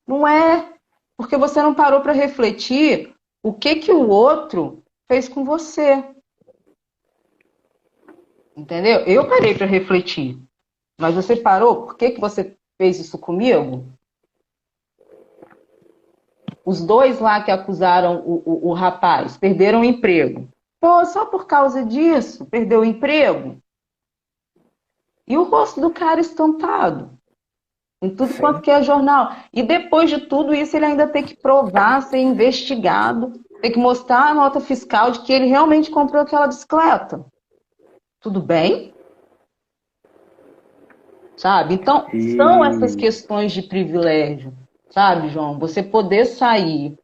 Não é, porque você não parou para refletir o que que o outro fez com você. Entendeu? Eu parei para refletir. Mas você parou? Por que que você fez isso comigo? Os dois lá que acusaram o rapaz perderam o emprego. Pô, só por causa disso, perdeu o emprego? E o rosto do cara estampado em tudo quanto Sim. que é jornal. E depois de tudo isso, ele ainda tem que provar, ser investigado, tem que mostrar a nota fiscal de que ele realmente comprou aquela bicicleta. Tudo bem? Sabe? Então, são essas E questões de privilégio, sabe, João? Você poder sair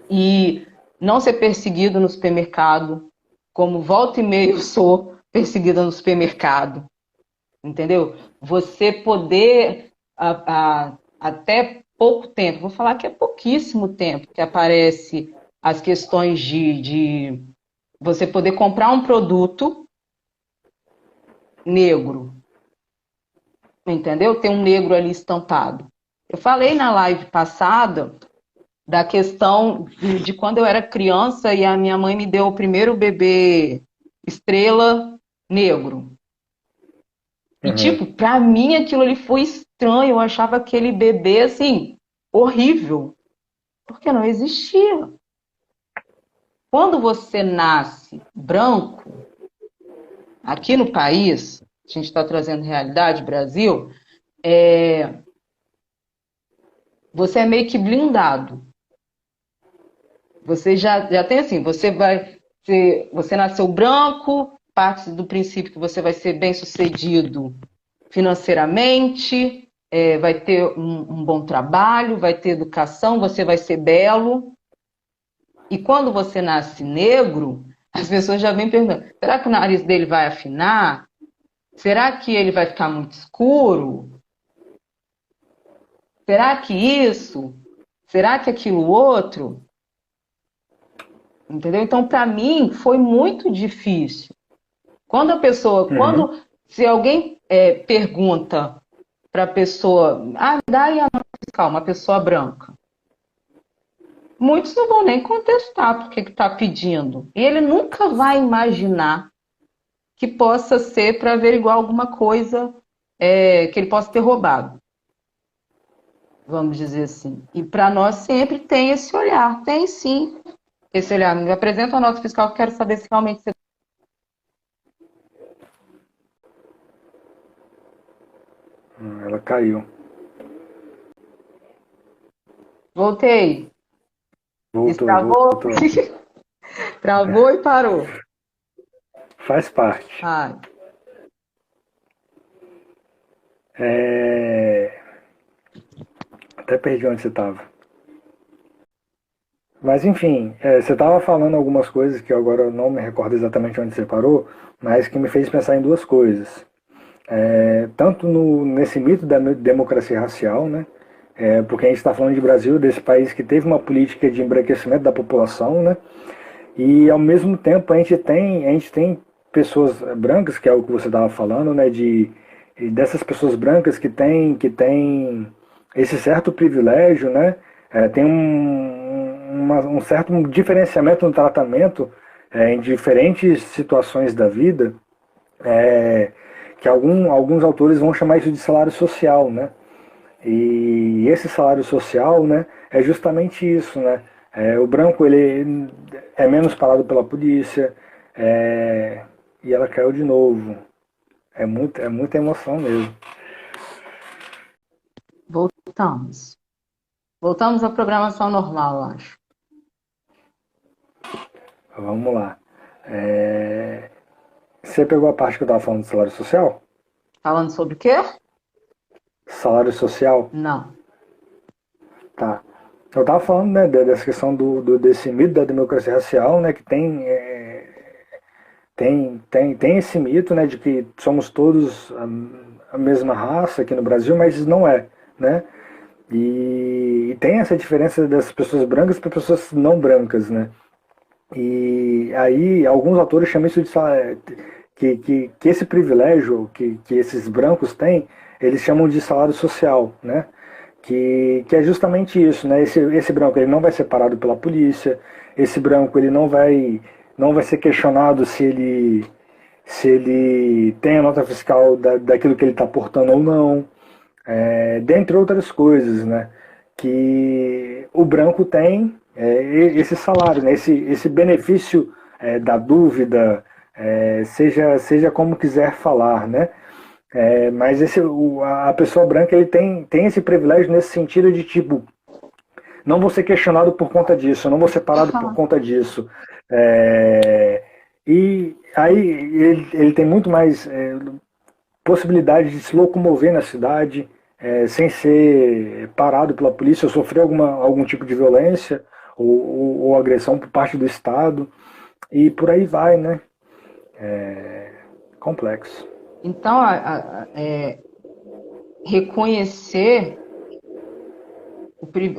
e não ser perseguido no supermercado, como volta e meia eu sou perseguida no supermercado, entendeu? Você poder, até pouco tempo, vou falar que é pouquíssimo tempo, que aparece as questões de você poder comprar um produto negro, entendeu? Tem um negro ali estampado. Eu falei na live passada da questão de quando eu era criança e a minha mãe me deu o primeiro bebê estrela negro. E, uhum. tipo, pra mim aquilo ali foi estranho. Eu achava aquele bebê, assim, horrível. Porque não existia. Quando você nasce branco, aqui no país, a gente está trazendo realidade, Brasil, você é meio que blindado. Você já tem assim, você nasceu branco, parte do princípio que você vai ser bem-sucedido financeiramente, vai ter um bom trabalho, vai ter educação, você vai ser belo. E quando você nasce negro, as pessoas já vêm perguntando: será que o nariz dele vai afinar? Será que ele vai ficar muito escuro? Será que isso? Será que aquilo outro? Entendeu? Então, para mim, foi muito difícil. Quando a pessoa, se alguém pergunta para a pessoa, dá aí a nota fiscal, uma pessoa branca, muitos não vão nem contestar porque está pedindo. E ele nunca vai imaginar que possa ser para averiguar alguma coisa que ele possa ter roubado. Vamos dizer assim. E para nós sempre tem esse olhar. Tem sim esse olhar. Me apresenta a nota fiscal que eu quero saber se realmente você... Ela caiu. Voltei. Voltou. Travou e parou. Faz parte. Ai. Até perdi onde você estava. Mas enfim, você estava falando algumas coisas que agora eu não me recordo exatamente onde você parou, mas que me fez pensar em duas coisas. Tanto nesse mito da democracia racial, né? Porque a gente está falando de Brasil, desse país que teve uma política de embranquecimento da população, né? E ao mesmo tempo a gente tem pessoas brancas, que é o que você estava falando, né? Dessas pessoas brancas que têm esse certo privilégio, né? Tem um certo diferenciamento no tratamento em diferentes situações da vida, que alguns autores vão chamar isso de salário social, né? E esse salário social, né, é justamente isso, né? O branco ele é menos parado pela polícia, e ela caiu de novo. É muita emoção mesmo. Voltamos à programação normal, acho. Vamos lá. Você pegou a parte que eu estava falando do salário social? Falando sobre o quê? Salário social? Não. Tá. Eu estava falando, né, dessa questão desse mito da democracia racial, né, que tem esse mito, né, de que somos todos a mesma raça aqui no Brasil, mas não é, né? E tem essa diferença das pessoas brancas para pessoas não brancas, né? E aí alguns autores chamam isso de que esse privilégio que esses brancos têm, eles chamam de salário social, né? Que é justamente isso, né? Esse branco ele não vai ser parado pela polícia, esse branco ele não vai ser questionado se ele tem a nota fiscal daquilo que ele está portando ou não, dentre outras coisas, né? Que o branco tem esse salário, né? Esse benefício da dúvida, seja como quiser falar, né? Mas a pessoa branca ele tem esse privilégio nesse sentido de tipo, não vou ser questionado por conta disso, não vou ser parado por conta disso. E aí ele tem muito mais possibilidade de se locomover na cidade sem ser parado pela polícia, sofrer algum tipo de violência ou agressão por parte do Estado, e por aí vai, né? Complexo. Então, reconhecer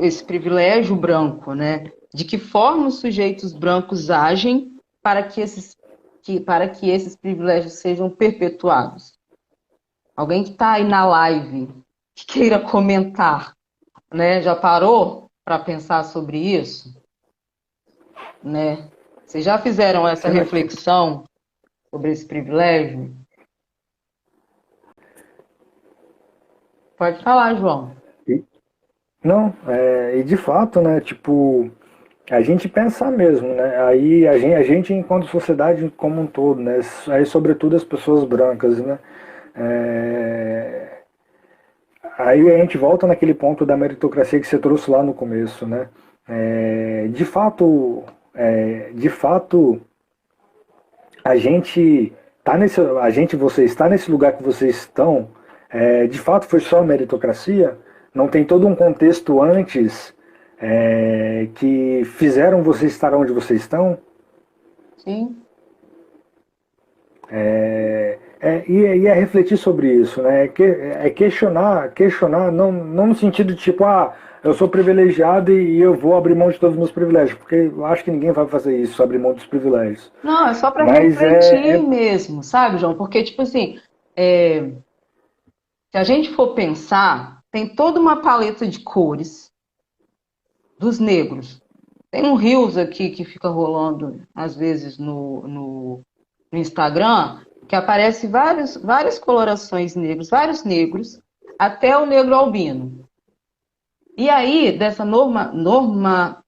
esse privilégio branco, né? De que forma os sujeitos brancos agem para que esses privilégios sejam perpetuados. Alguém que está aí na live, que queira comentar, né? Já parou para pensar sobre isso? Né? Vocês já fizeram essa reflexão sobre esse privilégio? Pode falar, João. Não, e de fato, né, tipo, a gente pensar mesmo, né, aí a gente enquanto sociedade como um todo, né, aí sobretudo as pessoas brancas, né, aí a gente volta naquele ponto da meritocracia que você trouxe lá no começo, né, de fato, a gente você está nesse lugar que vocês estão, de fato foi só meritocracia? Não tem todo um contexto antes que fizeram vocês estar onde vocês estão? Sim. E é refletir sobre isso, né? Questionar não no sentido de tipo, eu sou privilegiado e eu vou abrir mão de todos os meus privilégios, porque eu acho que ninguém vai fazer isso, abrir mão dos privilégios. Não, é só para Mas refletir mesmo, sabe, João? Porque, tipo assim, se a gente for pensar, tem toda uma paleta de cores dos negros. Tem um Reels aqui que fica rolando, às vezes, no Instagram, que aparece várias colorações negras, vários negros, até o negro albino. E aí, dessa normalidade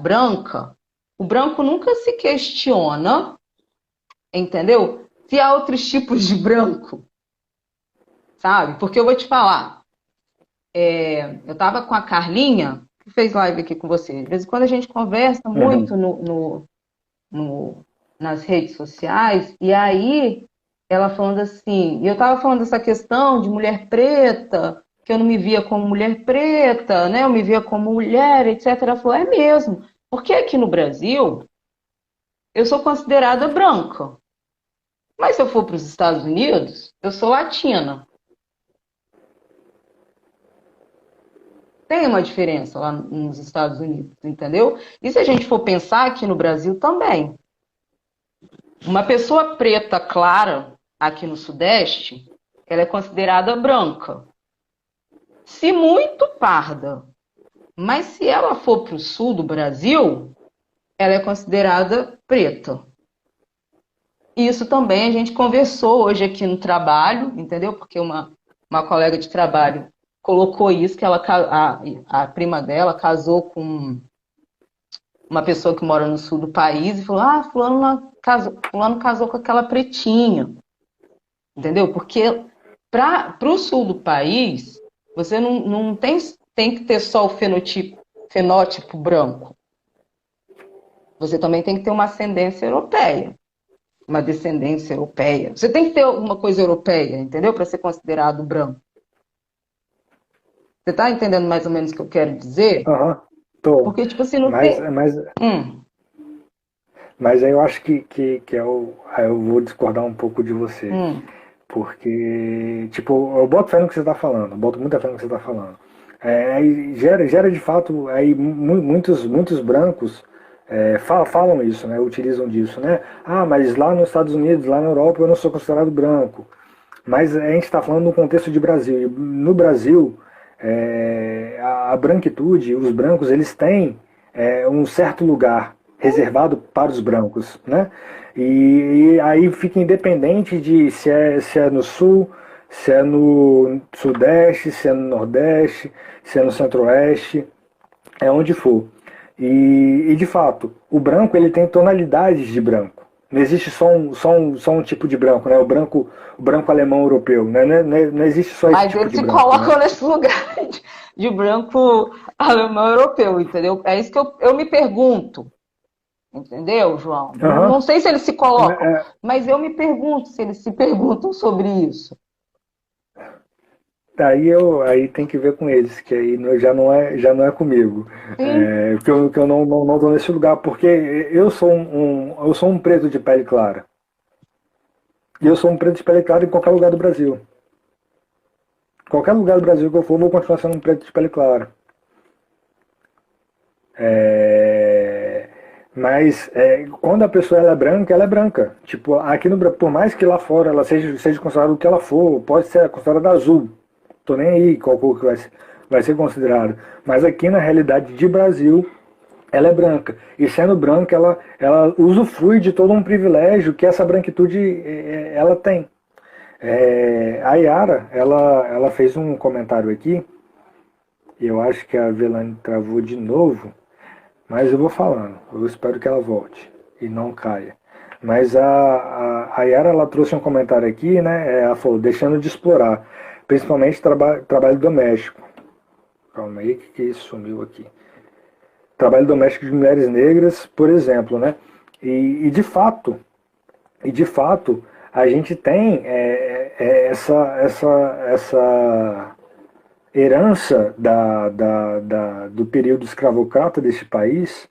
branca, o branco nunca se questiona, entendeu? Se há outros tipos de branco, sabe? Porque eu vou te falar, eu estava com a Carlinha, que fez live aqui com você. De vez em quando a gente conversa muito nas redes sociais, e aí ela falando assim, e eu estava falando dessa questão de mulher preta, que eu não me via como mulher preta, né? Eu me via como mulher, etc. Ela falou, é mesmo, porque aqui no Brasil eu sou considerada branca. Mas se eu for para os Estados Unidos, eu sou latina. Tem uma diferença lá nos Estados Unidos, entendeu? E se a gente for pensar aqui no Brasil também, uma pessoa preta clara aqui no Sudeste, ela é considerada branca. Se muito parda, mas se ela for para o sul do Brasil, ela é considerada preta. Isso também a gente conversou hoje aqui no trabalho, entendeu? Porque uma colega de trabalho colocou isso, que a prima dela casou com uma pessoa que mora no sul do país e falou, fulano casou com aquela pretinha, entendeu? Porque para o sul do país, você não tem que ter só o fenótipo branco. Você também tem que ter uma ascendência europeia, uma descendência europeia. Você tem que ter alguma coisa europeia, entendeu? Para ser considerado branco. Você está entendendo mais ou menos o que eu quero dizer? Tô. Porque, tipo assim, não tem... Mas aí eu acho que eu vou discordar um pouco de você. Porque, tipo, eu boto fé no que você está falando, eu boto muita fé no que você está falando. Aí gera de fato, aí muitos brancos falam isso, né? Utilizam disso, né? Mas lá nos Estados Unidos, lá na Europa, eu não sou considerado branco. Mas a gente está falando no contexto de Brasil. E no Brasil, a branquitude, os brancos, eles têm um certo lugar reservado para os brancos, né? E aí fica independente de se é no sul, se é no sudeste, se é no nordeste, se é no centro-oeste, é onde for. E de fato, o branco ele tem tonalidades de branco. Não existe só um tipo de branco, né? O branco alemão europeu, né? Não existe só esse tipo de branco. Mas eles se colocam nesse lugar de branco alemão europeu, entendeu? É isso que eu me pergunto. Entendeu, João? Não sei se eles se colocam, mas eu me pergunto se eles se perguntam sobre isso. Aí tem que ver com eles, que aí já não é comigo. Porque eu não estou nesse lugar, porque eu sou um preto de pele clara. E eu sou um preto de pele clara em qualquer lugar do Brasil. Qualquer lugar do Brasil que eu for, eu vou continuar sendo um preto de pele clara. Mas quando a pessoa ela é branca, ela é branca. Tipo, aqui no por mais que lá fora ela seja considerada o que ela for, pode ser considerada azul. Tô nem aí qual cor que vai ser considerada. Mas aqui na realidade de Brasil, ela é branca. E sendo branca, ela usufrui de todo um privilégio que essa branquitude ela tem. A Yara, ela fez um comentário aqui, e eu acho que a Velane travou de novo, mas eu vou falando, eu espero que ela volte e não caia. Mas a Yara, ela trouxe um comentário aqui, né? Ela falou, deixando de explorar, principalmente trabalho doméstico. Calma aí, que isso sumiu aqui. Trabalho doméstico de mulheres negras, por exemplo, né? E de fato, E de fato, a gente tem essa herança do período escravocrata deste país.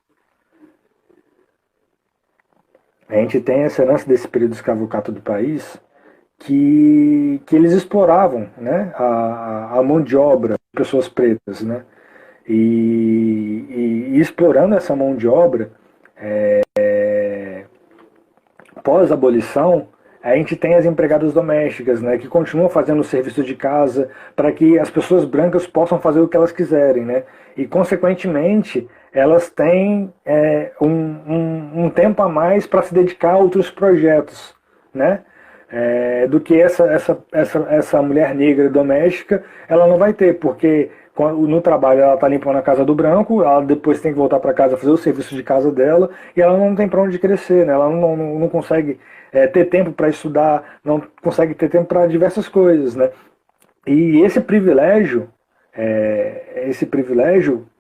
A gente tem essa herança desse período escravocrata do país que eles exploravam, né, a mão de obra de pessoas pretas, né, e explorando essa mão de obra, pós-abolição, a gente tem as empregadas domésticas, né, que continuam fazendo o serviço de casa para que as pessoas brancas possam fazer o que elas quiserem, né, e consequentemente elas têm um tempo a mais para se dedicar a outros projetos, né, do que essa mulher negra doméstica, ela não vai ter, porque no trabalho ela está limpando a casa do branco, ela depois tem que voltar para casa fazer o serviço de casa dela, e ela não tem para onde crescer, né? Ela não consegue ter tempo para estudar, não consegue ter tempo para diversas coisas, né? E esse privilégio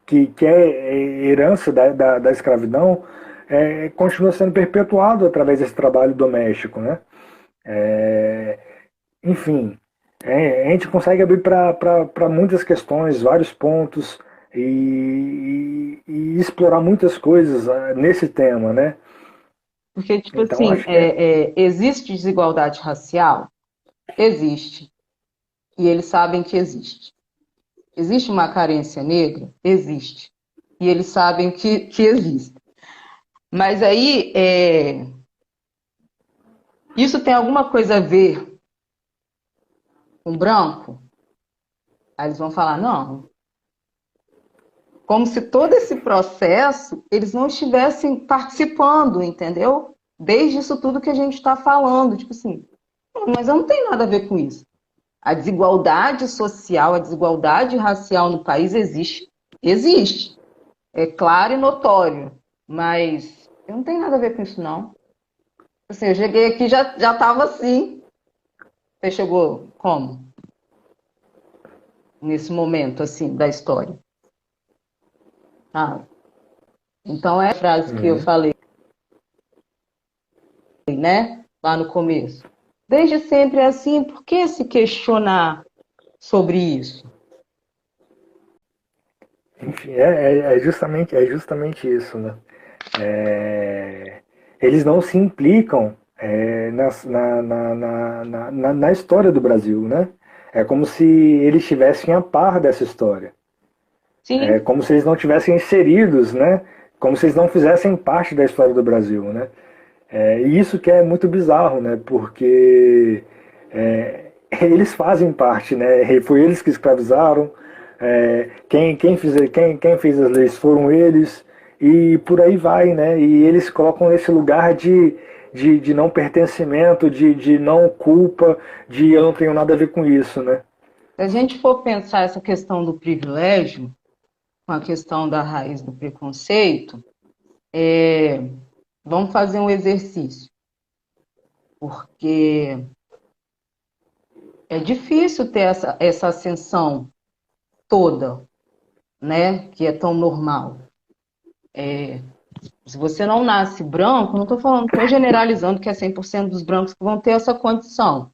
que é herança da escravidão, continua sendo perpetuado através desse trabalho doméstico, né? É, enfim, a gente consegue abrir para muitas questões, vários pontos e explorar muitas coisas nesse tema, né? Porque, tipo Então assim, acho que existe desigualdade racial? Existe. E eles sabem que existe. Existe uma carência negra? Existe. E eles sabem que existe. Mas aí, isso tem alguma coisa a ver com branco? Aí eles vão falar, não. Como se todo esse processo, eles não estivessem participando, entendeu? Desde isso tudo que a gente está falando. Tipo assim, mas eu não tenho nada a ver com isso. A desigualdade social, a desigualdade racial no país existe. Existe. É claro e notório. Mas eu não tenho nada a ver com isso, não. Assim, eu cheguei aqui já estava assim. Você chegou como? Nesse momento, assim, da história. Ah, então é a frase que eu falei, né? Lá no começo. Desde sempre é assim, por que se questionar sobre isso? enfim, é justamente isso, né? Eles não se implicam na história do Brasil, né? É como se eles estivessem a par dessa história. É Sim, como se eles não tivessem inseridos, né? Como se eles não fizessem parte da história do Brasil, né? E isso que é muito bizarro, né? Porque eles fazem parte, né? Foi eles que escravizaram, quem fez as leis foram eles, e por aí vai, né? E eles colocam nesse lugar de não pertencimento, de não culpa, de eu não tenho nada a ver com isso, né? se a gente for pensar essa questão do privilégio, com a questão da raiz do preconceito, vamos fazer um exercício, porque é difícil ter essa ascensão toda, né, que é tão normal. Se você não nasce branco, não estou falando, estou generalizando que é 100% dos brancos que vão ter essa condição,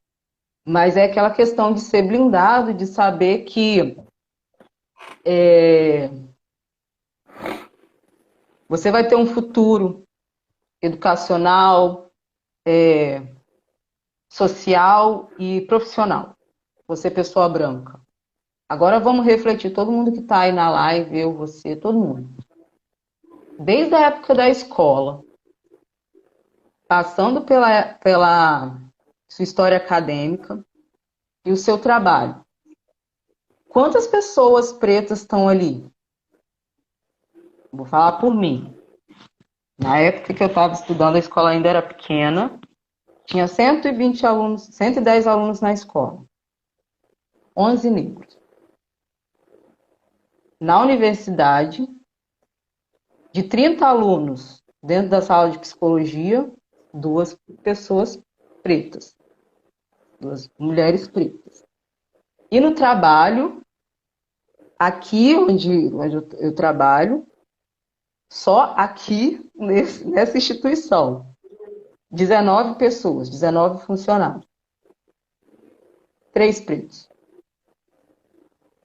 mas é aquela questão de ser blindado, de saber que você vai ter um futuro educacional, social e profissional. Você, pessoa branca. Agora vamos refletir, todo mundo que está aí na live, eu, você, todo mundo. Desde a época da escola, passando pela sua história acadêmica e o seu trabalho. Quantas pessoas pretas estão ali? Vou falar por mim. Na época que eu estava estudando, a escola ainda era pequena, tinha 120 alunos, 110 alunos na escola, 11 negros. Na universidade, de 30 alunos dentro da sala de psicologia, 2 pessoas pretas, 2 mulheres pretas. E no trabalho, aqui onde eu trabalho, só aqui nessa instituição, 19 pessoas, 19 funcionários. 3 pretos.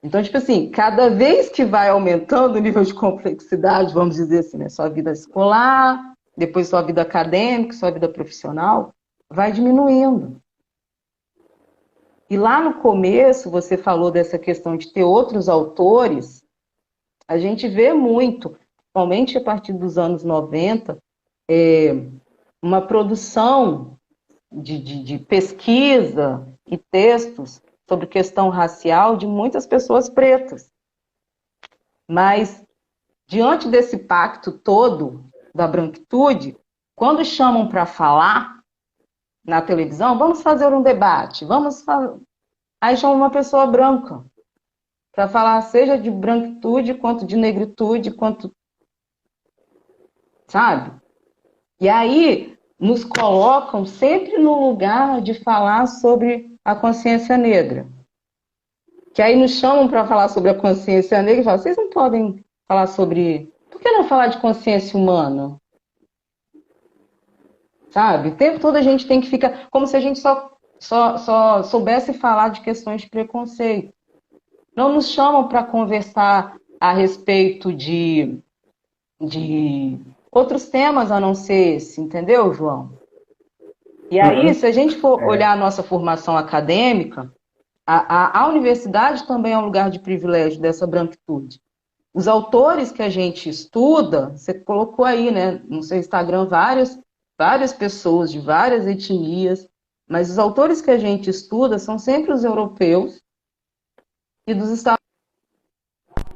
Então, tipo assim, cada vez que vai aumentando o nível de complexidade, vamos dizer assim, né? Sua vida escolar, depois sua vida acadêmica, sua vida profissional, vai diminuindo. E lá no começo, você falou dessa questão de ter outros autores, a gente vê muito, principalmente a partir dos anos 90, uma produção de pesquisa e textos sobre questão racial de muitas pessoas pretas. Mas, diante desse pacto todo da branquitude, quando chamam para falar na televisão, vamos fazer um debate, aí chamam uma pessoa branca para falar, seja de branquitude, quanto de negritude, quanto... Sabe? E aí nos colocam sempre no lugar de falar sobre a consciência negra. Que aí nos chamam para falar sobre a consciência negra e falam, vocês não podem falar sobre... Por que não falar de consciência humana? Sabe? O tempo todo a gente tem que ficar... Como se a gente só soubesse falar de questões de preconceito. Não nos chamam para conversar a respeito de outros temas a não ser esse, entendeu, João? E aí, se a gente for olhar a nossa formação acadêmica, a universidade também é um lugar de privilégio dessa branquitude. Os autores que a gente estuda, você colocou aí, né, no seu Instagram, várias pessoas de várias etnias, mas os autores que a gente estuda são sempre os europeus e dos Estados Unidos.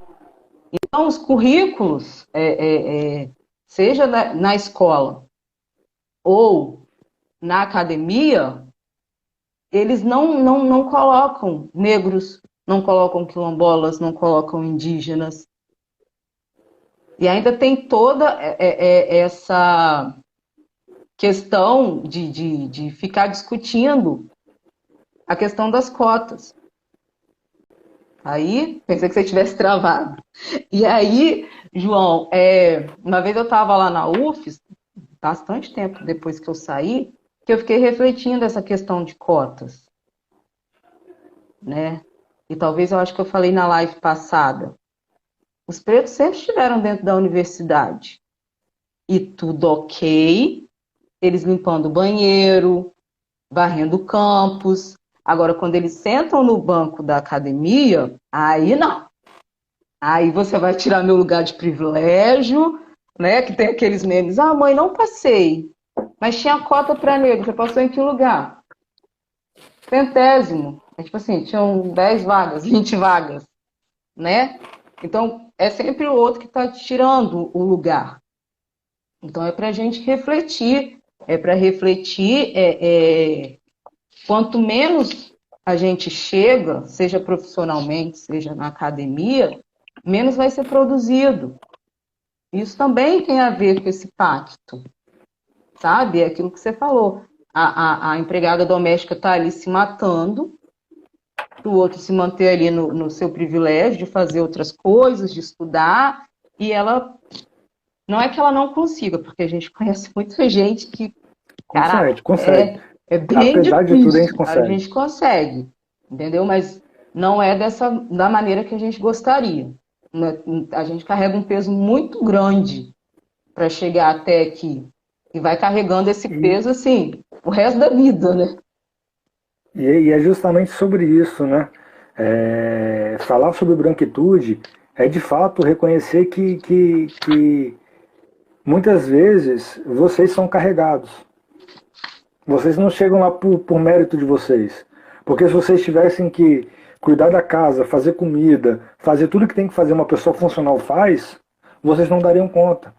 Então, os currículos, seja na escola ou na academia, eles não colocam negros, não colocam quilombolas, não colocam indígenas. E ainda tem toda essa questão de ficar discutindo a questão das cotas. Aí, pensei que você tivesse travado. E aí, João, uma vez eu estava lá na UFES, bastante tempo depois que eu saí, que eu fiquei refletindo essa questão de cotas, né? E talvez eu acho que eu falei na live passada. Os pretos sempre estiveram dentro da universidade. E tudo ok, eles limpando o banheiro, varrendo o campus. Agora, quando eles sentam no banco da academia, aí não. Aí você vai tirar meu lugar de privilégio, né? Que tem aqueles memes. Ah, mãe, não passei. Mas tinha cota para negro. Você passou em que lugar? Centésimo. É tipo assim, tinham 10 vagas, 20 vagas, né? Então, é sempre o outro que está tirando o lugar. Então, é para a gente refletir. É para refletir... Quanto menos a gente chega, seja profissionalmente, seja na academia, menos vai ser produzido. Isso também tem a ver com esse pacto, sabe? É aquilo que você falou. A empregada doméstica está ali se matando, para o outro se manter ali no seu privilégio de fazer outras coisas, de estudar, e ela... Não é que ela não consiga, porque a gente conhece muita gente que... Consegue. É bem Apesar difícil, de tudo, a gente consegue, entendeu? Mas não é da maneira que a gente gostaria. A gente carrega um peso muito grande para chegar até aqui. E vai carregando esse peso, assim, o resto da vida, né? E é justamente sobre isso, né? Falar sobre branquitude é, de fato, reconhecer que muitas vezes vocês são carregados. Vocês não chegam lá por mérito de vocês. Porque se vocês tivessem que cuidar da casa, fazer comida, fazer tudo que tem que fazer uma pessoa funcional faz, vocês não dariam conta.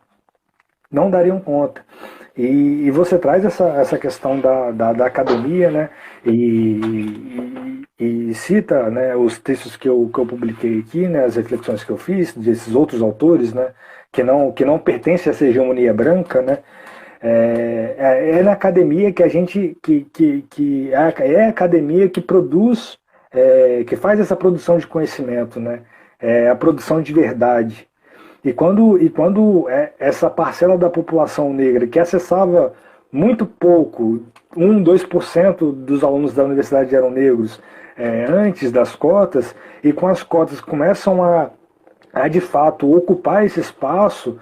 Não dariam conta. E você traz essa questão da academia, né? E cita, né, os textos que eu publiquei aqui, né, as reflexões que eu fiz, desses outros autores, né, que não pertencem a essa hegemonia branca, né? É na academia que a gente é a academia que produz, que faz essa produção de conhecimento, né? A produção de verdade. E quando essa parcela da população negra que acessava muito pouco, 1, 2% dos alunos da universidade eram negros antes das cotas, e com as cotas começam a de fato ocupar esse espaço,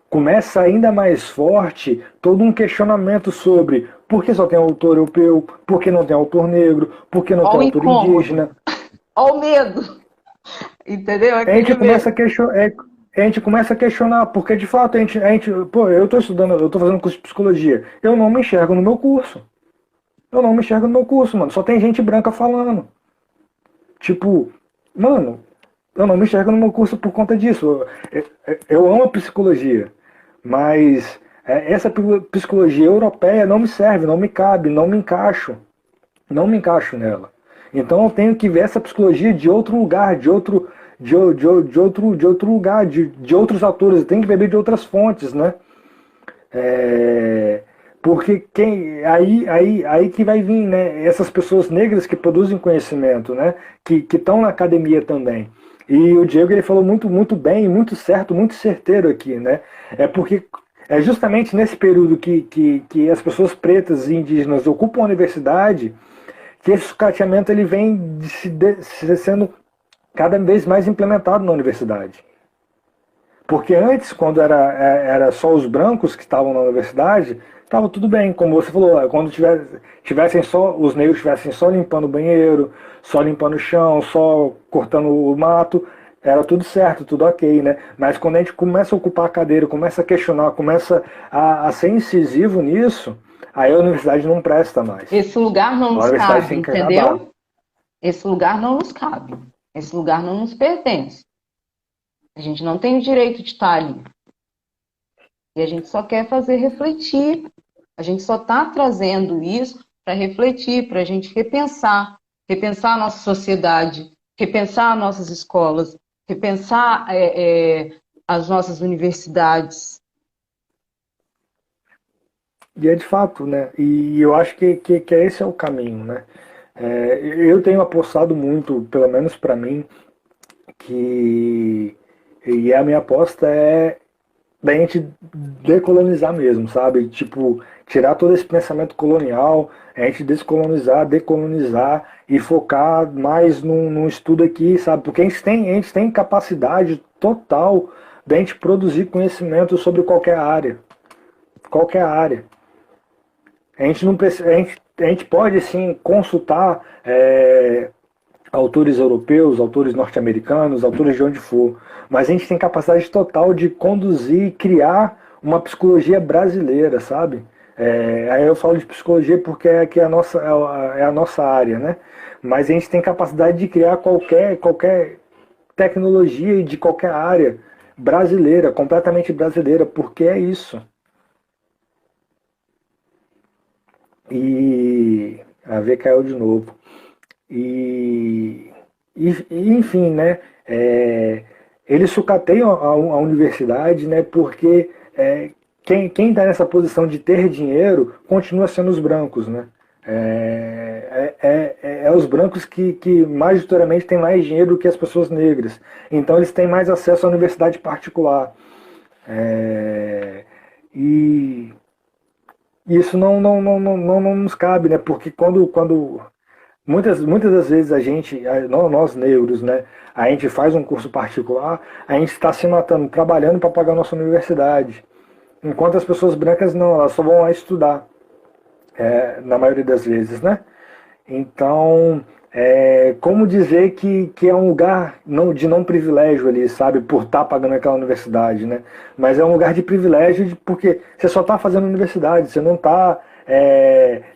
começa ainda mais forte todo um questionamento sobre por que só tem autor europeu, por que não tem autor negro, por que não tem Olha o autor incômodo, indígena. olha o medo, entendeu? A gente Aquele começa medo. a questionar, a gente começa a questionar, porque de fato pô, eu estou estudando, eu estou fazendo curso de psicologia, eu não me enxergo no meu curso. Eu não me enxergo no meu curso, mano. Só tem gente branca falando. Tipo, mano, eu não me enxergo no meu curso por conta disso. Eu amo a psicologia, mas essa psicologia europeia não me serve, não me cabe, não me encaixo. Não me encaixo nela. Então eu tenho que ver essa psicologia de outro lugar, de outro lugar, de outros autores. Eu tenho que beber de outras fontes, né? Porque aí que vai vir, né? Essas pessoas negras que produzem conhecimento, né? Que estão na academia também. E o Diego ele falou muito bem, muito certo, muito certeiro aqui, né? É porque é justamente nesse período que as pessoas pretas e indígenas ocupam a universidade que esse sucateamento ele vem sendo cada vez mais implementado na universidade. Porque antes, quando era só os brancos que estavam na universidade, estava tudo bem, como você falou, quando tivessem só, os negros estivessem só limpando o banheiro, só limpando o chão, só cortando o mato, era tudo certo, tudo ok, né? Mas quando a gente começa a ocupar a cadeira, começa a questionar, começa a ser incisivo nisso, aí a universidade não presta mais. Esse lugar não A nos universidade cabe, tem que acabar. entendeu? Esse lugar não nos cabe. Esse lugar não nos pertence. A gente não tem o direito de estar ali. E a gente só quer fazer refletir. A gente só está trazendo isso para refletir, para a gente repensar. Repensar a nossa sociedade, repensar nossas escolas, repensar as nossas universidades. E é de fato, né? E eu acho que esse é o caminho, né? Eu tenho apostado muito, pelo menos para mim, que e a minha aposta é da gente decolonizar mesmo, sabe? Tipo, tirar todo esse pensamento colonial, a gente descolonizar, decolonizar e focar mais num estudo aqui, sabe? Porque a gente tem capacidade total da gente produzir conhecimento sobre qualquer área. Qualquer área. A gente não precisa, a gente pode sim consultar autores europeus, autores norte-americanos, autores de onde for, mas a gente tem capacidade total de conduzir e criar uma psicologia brasileira, sabe? Aí eu falo de psicologia porque que é a nossa área, né? Mas a gente tem capacidade de criar qualquer tecnologia de qualquer área brasileira, completamente brasileira, porque é isso. E a V caiu de novo. E, enfim, né? Eles sucateiam a universidade, né? Porque quem está nessa posição de ter dinheiro continua sendo os brancos, né? É os brancos que majoritariamente têm mais dinheiro do que as pessoas negras. Então eles têm mais acesso à universidade particular. E isso não nos cabe, né? Porque quando muitas das vezes nós negros, né, a gente faz um curso particular, a gente está se matando, trabalhando para pagar a nossa universidade. Enquanto as pessoas brancas não, elas só vão lá estudar, na maioria das vezes, né? Então, como dizer que é um lugar de não privilégio ali, sabe, por estar pagando aquela universidade, né? Mas é um lugar de privilégio porque você só está fazendo universidade, você não está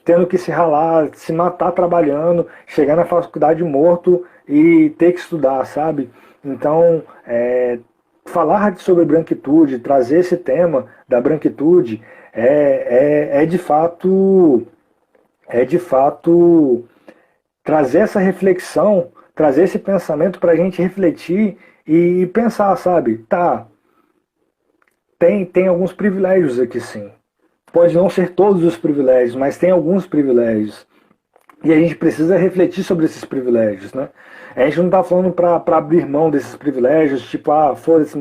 tendo que se ralar, se matar trabalhando, chegar na faculdade morto e ter que estudar, sabe? Então, falar sobre branquitude, trazer esse tema da branquitude é de fato trazer essa reflexão, trazer esse pensamento para a gente refletir e pensar, sabe? Tá, tem alguns privilégios aqui sim. Pode não ser todos os privilégios, mas tem alguns privilégios. E a gente precisa refletir sobre esses privilégios, né? A gente não está falando para abrir mão desses privilégios, tipo, foda-se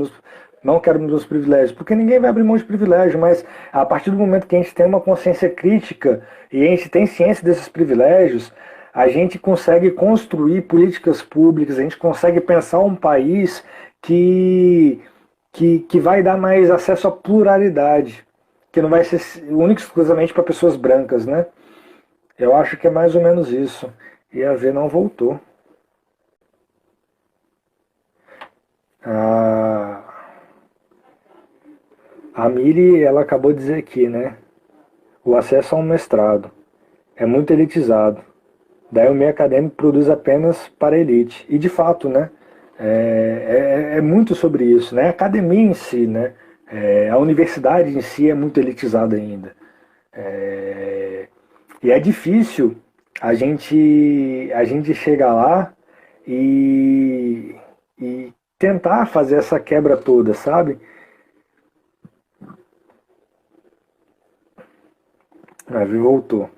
não quero meus privilégios, porque ninguém vai abrir mão de privilégio, mas a partir do momento que a gente tem uma consciência crítica e a gente tem ciência desses privilégios, a gente consegue construir políticas públicas, a gente consegue pensar um país que, que vai dar mais acesso à pluralidade, que não vai ser único e exclusivamente para pessoas brancas, né? Eu acho que é mais ou menos isso. E a V não voltou. A, a Miri, ela acabou de dizer aqui, né? O acesso a um mestrado é muito elitizado. Daí o meio acadêmico produz apenas para a elite. E de fato, né? É muito sobre isso, né? A academia em si, né? A universidade em si é muito elitizada ainda. E é difícil a gente chegar lá e, e tentar fazer essa quebra toda, sabe? A Vi voltou.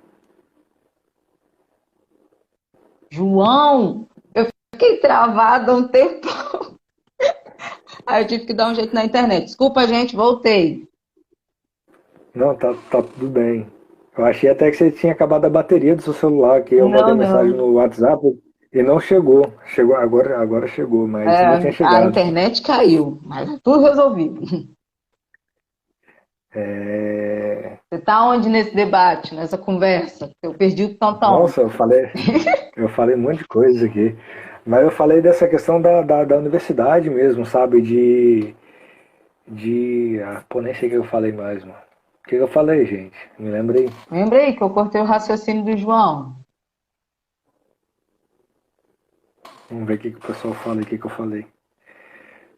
João, eu fiquei travada um tempo. Aí eu tive que dar um jeito na internet. Desculpa, gente, voltei. Não, tá tudo bem. Eu achei até que você tinha acabado a bateria do seu celular, que eu mandei Não, mensagem não. no WhatsApp e não chegou. Chegou agora chegou, mas não tinha A chegado. internet caiu, mas tudo resolvido. É... Você está onde nesse debate, nessa conversa? Eu perdi o tantão. Nossa, eu falei um monte de coisa aqui. Mas eu falei dessa questão da universidade mesmo, sabe? Pô, nem sei o que eu falei mais, mano. O que eu falei, gente? Me lembrei. Lembrei que eu cortei o raciocínio do João. Vamos ver o que o pessoal fala e o que eu falei.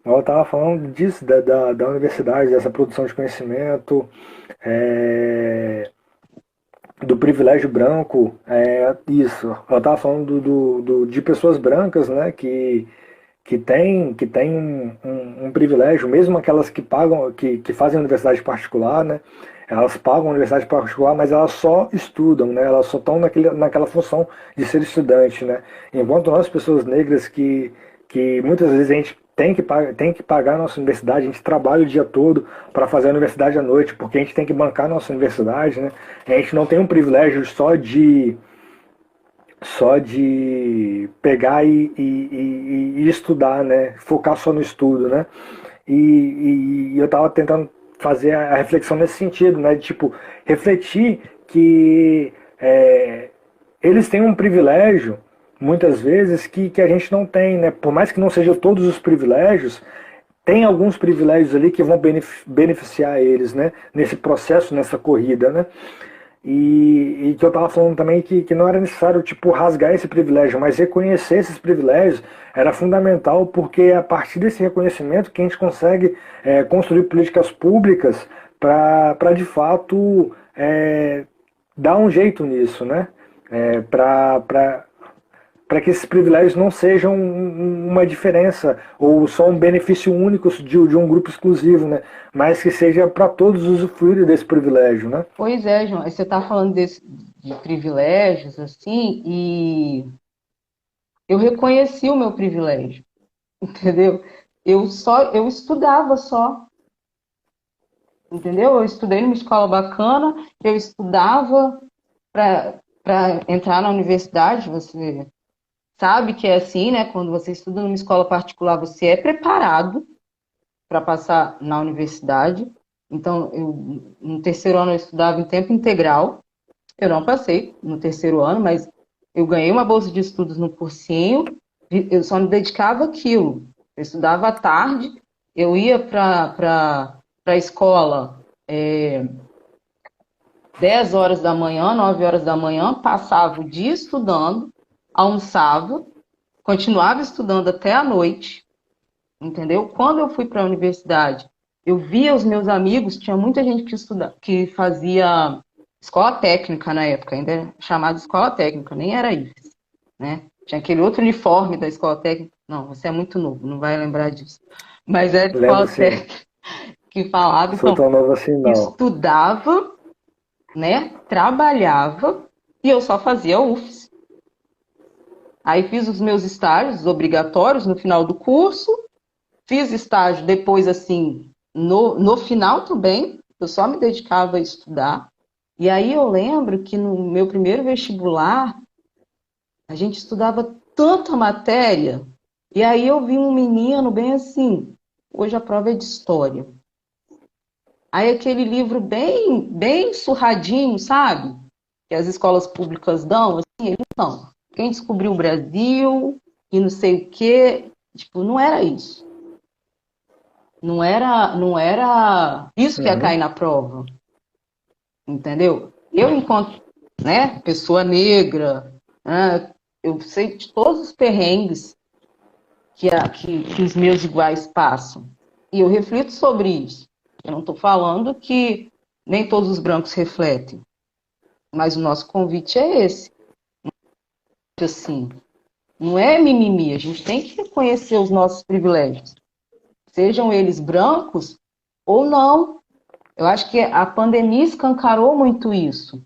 Eu estava falando disso, da universidade, dessa produção de conhecimento, é, do privilégio branco, isso. Eu estava falando de pessoas brancas, né, que tem um privilégio, mesmo aquelas que pagam, que fazem universidade particular, né, elas pagam a universidade particular, mas elas só estudam, né, elas só estão naquela função de ser estudante, né, enquanto nós, pessoas negras, que muitas vezes a gente tem que pagar a nossa universidade, a gente trabalha o dia todo para fazer a universidade à noite, porque a gente tem que bancar a nossa universidade, né, a gente não tem um privilégio só de pegar e estudar, né? Focar só no estudo, né? E eu estava tentando fazer a reflexão nesse sentido, né? De, tipo, refletir que eles têm um privilégio, muitas vezes, que a gente não tem, né? Por mais que não sejam todos os privilégios, tem alguns privilégios ali que vão beneficiar eles, né? Nesse processo, nessa corrida, né? E que eu estava falando também que não era necessário tipo rasgar esse privilégio, mas reconhecer esses privilégios era fundamental, porque é a partir desse reconhecimento que a gente consegue construir políticas públicas para de fato dar um jeito nisso, né? Para que esses privilégios não sejam uma diferença ou só um benefício único de um grupo exclusivo, né? Mas que seja para todos usufruírem desse privilégio, né? Pois é, João, você está falando de privilégios, assim, e eu reconheci o meu privilégio, entendeu? Eu estudava só, entendeu? Eu estudei numa escola bacana, eu estudava para entrar na universidade, você sabe que é assim, né? Quando você estuda numa escola particular, você é preparado para passar na universidade. Então, no terceiro ano eu estudava em tempo integral. Eu não passei no terceiro ano, mas eu ganhei uma bolsa de estudos no cursinho. Eu só me dedicava àquilo. Eu estudava à tarde, eu ia para a escola 10 horas da manhã, 9 horas da manhã, passava o dia estudando, almoçava, continuava estudando até a noite, entendeu? Quando eu fui para a universidade, eu via os meus amigos, tinha muita gente que fazia escola técnica na época, ainda era chamada escola técnica, nem era isso, né? Tinha aquele outro uniforme da escola técnica. Não, você é muito novo, não vai lembrar disso. Mas era Lembro escola sim. técnica que falava, Sou então, tão novo assim, não. estudava, né? Trabalhava e eu só fazia UFES. Aí fiz os meus estágios obrigatórios no final do curso, Fiz estágio depois, assim, no final também, eu só me dedicava a estudar. E aí eu lembro que no meu primeiro vestibular, a gente estudava tanta matéria, e aí eu vi um menino bem assim, hoje a prova é de história. Aí aquele livro bem surradinho, sabe? Que as escolas públicas dão, assim, não. Quem descobriu o Brasil e não sei o quê, tipo, não era isso. Não era isso que ia Uhum. cair na prova, entendeu? Eu, enquanto, né, pessoa negra, né, eu sei de todos os perrengues que os meus iguais passam. E eu reflito sobre isso. Eu não estou falando que nem todos os brancos refletem, mas o nosso convite é esse. Assim, não é mimimi, a gente tem que reconhecer os nossos privilégios, sejam eles brancos ou não. Eu acho que a pandemia escancarou muito isso.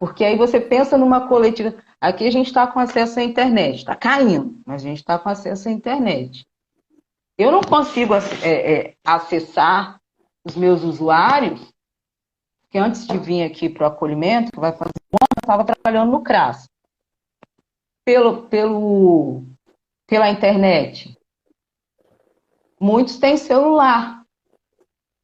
Porque aí você pensa numa coletiva. Aqui a gente está com acesso à internet, está caindo, mas a gente está com acesso à internet. Eu não consigo acessar os meus usuários, porque antes de vir aqui para o acolhimento, que vai fazer um ano, eu estava trabalhando no CRAS. Pela internet. Muitos têm celular,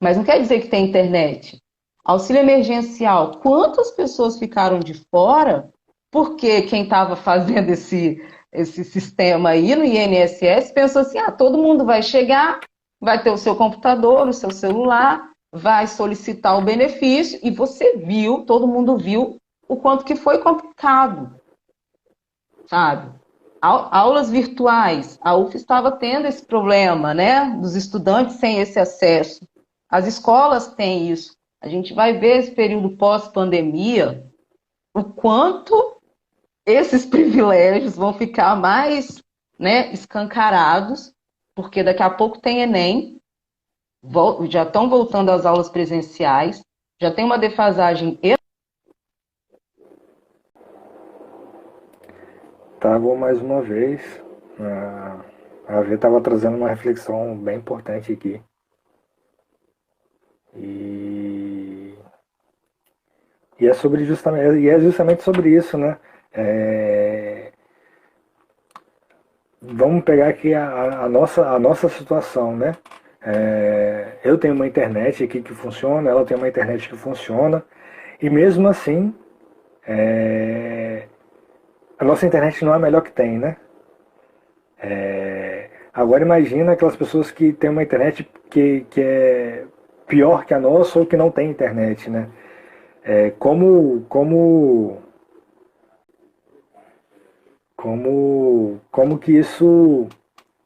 mas não quer dizer que tem internet. Auxílio emergencial, quantas pessoas ficaram de fora porque quem estava fazendo esse sistema aí no INSS pensou assim, todo mundo vai chegar, vai ter o seu computador, o seu celular, vai solicitar o benefício, e você viu, todo mundo viu o quanto que foi complicado, sabe? Aulas virtuais, a UF estava tendo esse problema, né, dos estudantes sem esse acesso. As escolas têm isso. A gente vai ver esse período pós-pandemia, o quanto esses privilégios vão ficar mais, né, escancarados, porque daqui a pouco tem Enem, já estão voltando às aulas presenciais, já tem uma defasagem. Tava mais uma vez. A V estava trazendo uma reflexão bem importante aqui. E, é justamente sobre isso, né? Vamos pegar aqui a nossa situação, né? Eu tenho uma internet aqui que funciona, ela tem uma internet que funciona, e mesmo assim, a nossa internet não é a melhor que tem, né? Agora imagina aquelas pessoas que têm uma internet que é pior que a nossa ou que não tem internet, né? Como que isso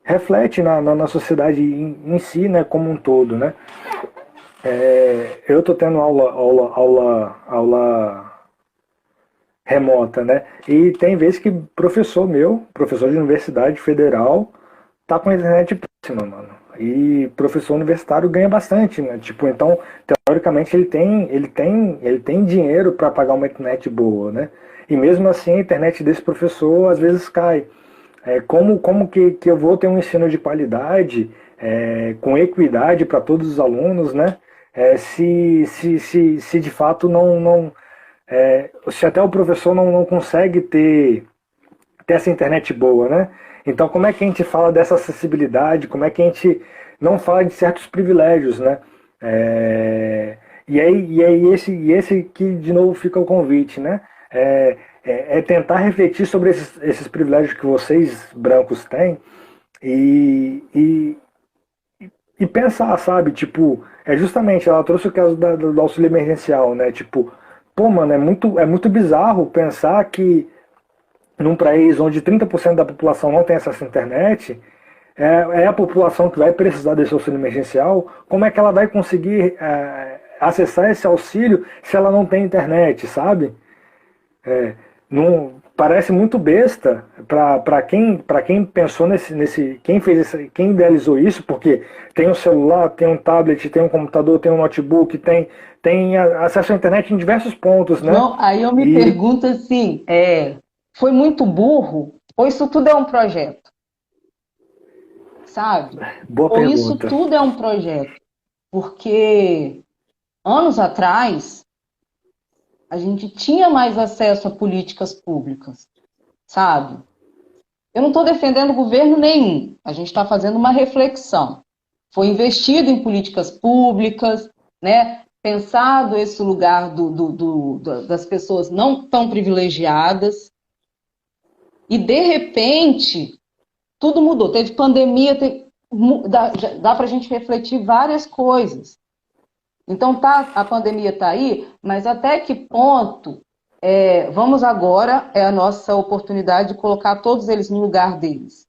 reflete na sociedade em si, né, como um todo, né? Eu estou tendo aula remota, né? E tem vezes que professor de universidade federal, tá com a internet próxima, mano. E professor universitário ganha bastante, né? Tipo, então, teoricamente ele tem dinheiro para pagar uma internet boa, né? E mesmo assim a internet desse professor às vezes cai. Como que eu vou ter um ensino de qualidade, com equidade para todos os alunos, né? Se de fato se até o professor não consegue ter essa internet boa, né? Então, como é que a gente fala dessa acessibilidade? Como é que a gente não fala de certos privilégios, né? Esse que, de novo, fica o convite, né? Tentar refletir sobre esses privilégios que vocês, brancos, têm e pensar, sabe? Tipo, justamente, ela trouxe o caso do auxílio emergencial, né? Tipo, pô, mano, é muito bizarro pensar que num país onde 30% da população não tem acesso à internet, é a população que vai precisar desse auxílio emergencial, como é que ela vai conseguir acessar esse auxílio se ela não tem internet, sabe? Não, parece muito besta para quem pensou quem idealizou isso, porque tem um celular, tem um tablet, tem um computador, tem um notebook, tem acesso à internet em diversos pontos, né? Não, aí eu me E pergunto assim, foi muito burro ou isso tudo é um projeto? sabe? Boa Ou isso pergunta. tudo é um projeto? Porque anos atrás a gente tinha mais acesso a políticas públicas, sabe? Eu não estou defendendo governo nenhum, a gente está fazendo uma reflexão. Foi investido em políticas públicas, né? Pensado esse lugar das pessoas não tão privilegiadas, e de repente tudo mudou. Teve pandemia, dá para a gente refletir várias coisas. Então a pandemia está aí, mas até que ponto vamos agora, é a nossa oportunidade de colocar todos eles no lugar deles,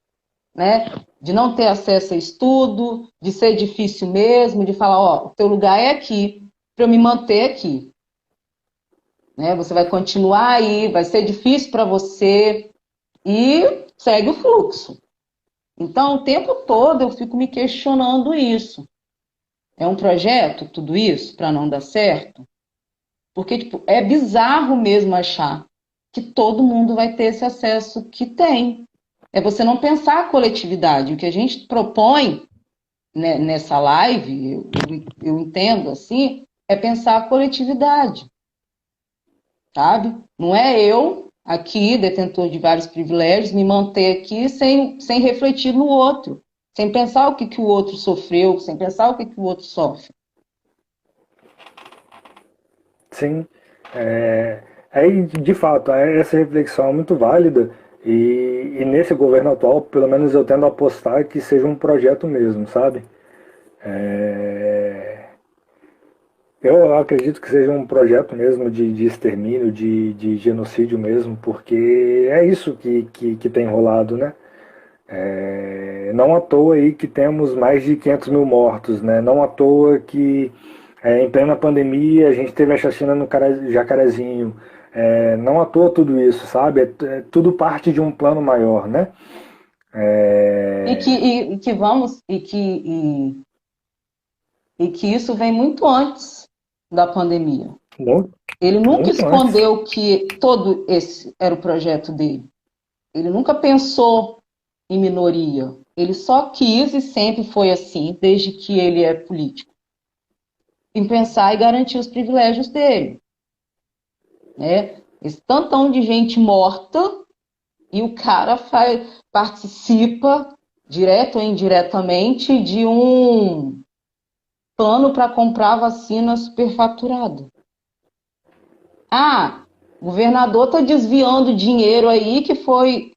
né? De não ter acesso a estudo, de ser difícil mesmo, de falar, ó, o teu lugar é aqui, para eu me manter aqui. Né? Você vai continuar aí, vai ser difícil para você e segue o fluxo. Então, o tempo todo eu fico me questionando isso. É um projeto, tudo isso, para não dar certo? Porque tipo, é bizarro mesmo achar que todo mundo vai ter esse acesso que tem. É você não pensar a coletividade. O que a gente propõe, né, nessa live, eu entendo assim, é pensar a coletividade, sabe? Não é eu, aqui, detentor de vários privilégios, me manter aqui sem refletir no outro, sem pensar o que o outro sofreu, sem pensar o que o outro sofre. Sim, aí de fato, essa reflexão é muito válida e nesse governo atual, pelo menos eu tendo a apostar que seja um projeto mesmo, sabe? É, eu acredito que seja um projeto mesmo de extermínio, de genocídio mesmo, porque é isso que tem rolado, né? Não à toa aí que temos mais de 500 mil mortos, né? Não à toa que em plena pandemia a gente teve a chacina no Jacarezinho. Não à toa tudo isso, sabe? É tudo parte de um plano maior, né? E que isso vem muito antes da pandemia. Muito, Ele nunca muito antes. escondeu que todo esse era o projeto dele. Ele nunca pensou em minoria. Ele só quis e sempre foi assim, desde que ele é político, em pensar e garantir os privilégios dele. Né? Esse tantão de gente morta e o cara participa, direto ou indiretamente, de um plano para comprar vacina superfaturada. Ah, o governador está desviando dinheiro aí que foi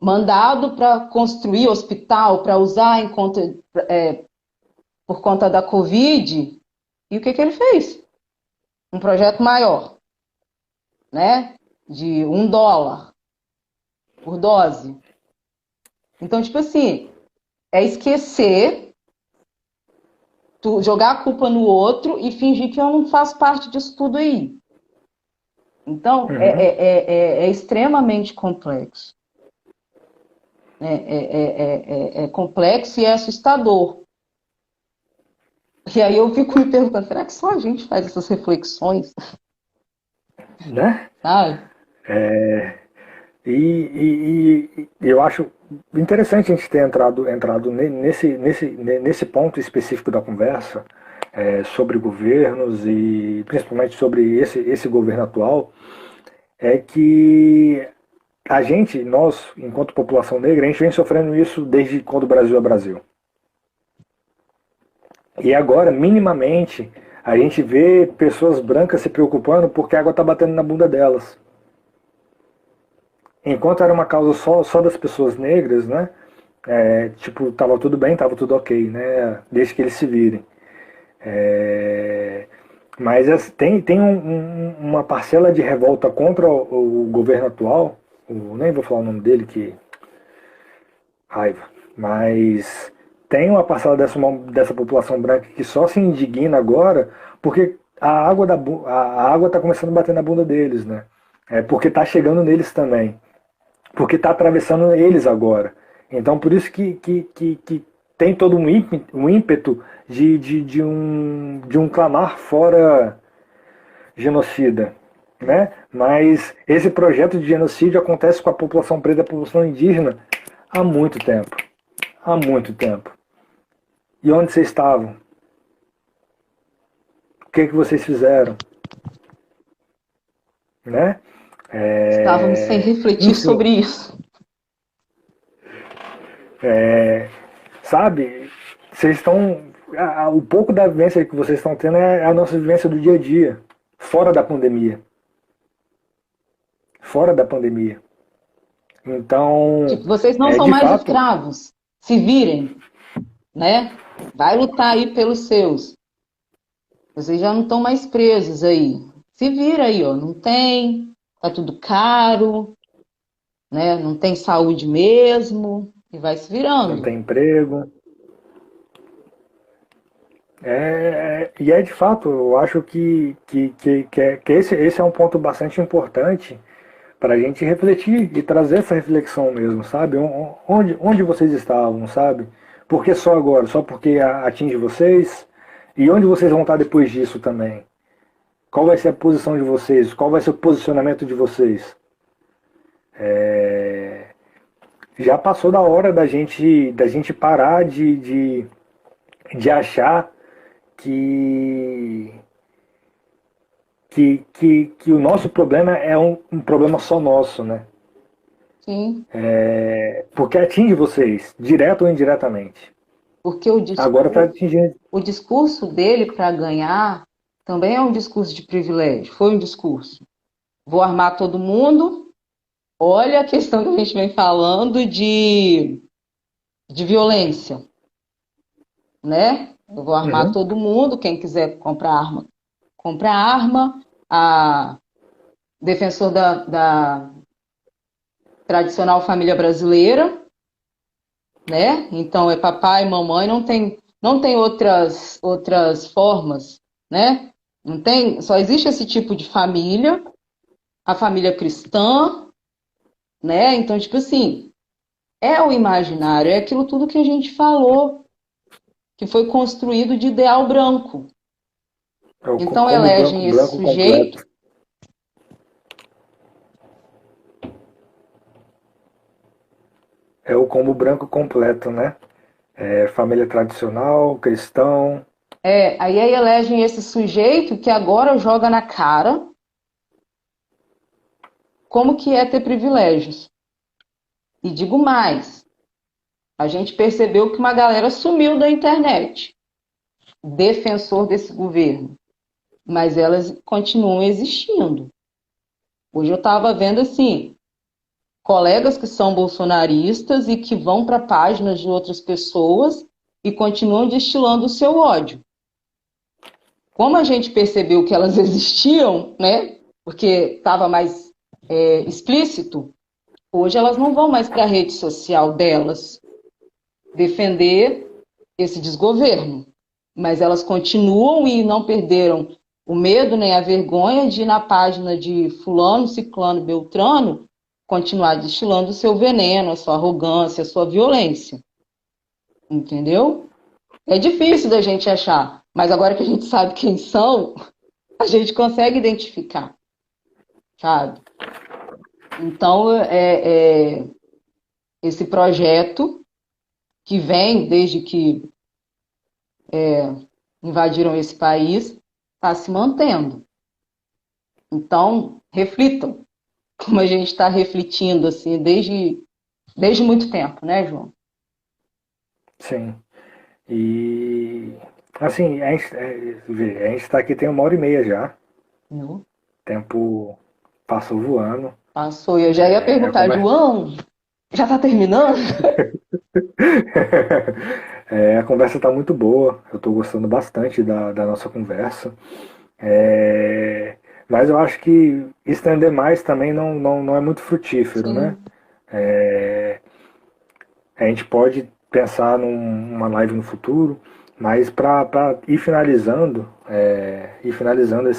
mandado para construir hospital, para usar por conta da Covid. E o que ele fez? Um projeto maior, né? De $1 por dose. Então, tipo assim, é esquecer, jogar a culpa no outro e fingir que eu não faço parte disso tudo aí. Então, Uhum. é extremamente complexo. É complexo e é assustador. E aí eu fico me perguntando, será que só a gente faz essas reflexões? Né? Sabe? E eu acho interessante a gente ter entrado nesse ponto específico da conversa, sobre governos e principalmente sobre esse governo atual, é que nós, enquanto população negra, a gente vem sofrendo isso desde quando o Brasil é Brasil. E agora, minimamente, a gente vê pessoas brancas se preocupando porque a água está batendo na bunda delas. Enquanto era uma causa só das pessoas negras, né? Tipo, tava tudo bem, tava tudo ok, né? Desde que eles se virem. Mas tem uma parcela de revolta contra o governo atual, nem vou falar o nome dele, que raiva, mas tem uma parcela dessa população branca que só se indigna agora porque a água está começando a bater na bunda deles, né? Porque está chegando neles também, porque está atravessando eles agora. Então por isso que tem todo um ímpeto de um clamar fora genocida, né? Mas esse projeto de genocídio acontece com a população preta e a população indígena há muito tempo. Há muito tempo. E onde vocês estavam? O que vocês fizeram? Né? Estávamos sem refletir Enfim, sobre isso. sabe? Vocês estão. O pouco da vivência que vocês estão tendo é a nossa vivência do dia a dia, fora da pandemia. Fora da pandemia. Então, Tipo, vocês não são de mais fato, escravos. Se virem, né? Vai lutar aí pelos seus. Vocês já não estão mais presos aí. Se vira aí, ó. Não tem, tá tudo caro, né? Não tem saúde mesmo. E vai se não virando. tem emprego. E é de fato, eu acho que esse é um ponto bastante importante para a gente refletir e trazer essa reflexão mesmo, sabe? Onde vocês estavam, sabe? Por que só agora? Só porque atinge vocês? E onde vocês vão estar depois disso também? Qual vai ser a posição de vocês? Qual vai ser o posicionamento de vocês? Já passou da hora da gente parar de achar que, que o nosso problema é um problema só nosso, né? Sim. Porque atinge vocês, direto ou indiretamente. Porque Agora está atingindo. o discurso dele para ganhar também é um discurso de privilégio. Foi um discurso. Vou armar todo mundo. Olha a questão que a gente vem falando de violência, né? Eu vou armar Uhum. todo mundo. Quem quiser comprar arma, compra arma. A defensor da tradicional família brasileira, né? Então é papai, mamãe, não tem outras formas, né? Não tem, só existe esse tipo de família, a família cristã, né? Então, tipo assim, é o imaginário, é aquilo tudo que a gente falou, que foi construído de ideal branco. É o Então combo branco, elegem esse branco sujeito, completo. É o combo branco completo, né? Família tradicional, cristão. aí elegem esse sujeito que agora joga na cara como que é ter privilégios. E digo mais, a gente percebeu que uma galera sumiu da internet, defensor desse governo, mas elas continuam existindo. Hoje eu estava vendo assim, colegas que são bolsonaristas e que vão para páginas de outras pessoas e continuam destilando o seu ódio. Como a gente percebeu que elas existiam, né? Porque estava mais explícito, hoje elas não vão mais para a rede social delas defender esse desgoverno, mas elas continuam e não perderam o medo nem a vergonha de ir na página de fulano, ciclano, beltrano, continuar destilando o seu veneno, a sua arrogância, a sua violência. Entendeu? É difícil da gente achar, mas agora que a gente sabe quem são, a gente consegue identificar, sabe? Então, esse projeto que vem desde que invadiram esse país está se mantendo. Então, reflitam, como a gente está refletindo assim desde muito tempo, né, João? Sim. E assim, a gente está aqui tem 1h30 já. O Não. tempo passou voando. Passou. E eu já ia É, perguntar, como é- João, já está terminando? A conversa está muito boa. Eu estou gostando bastante da nossa conversa. É, mas eu acho que estender mais também não é muito frutífero, né? Sim. A gente pode pensar numa live no futuro, mas para ir finalizando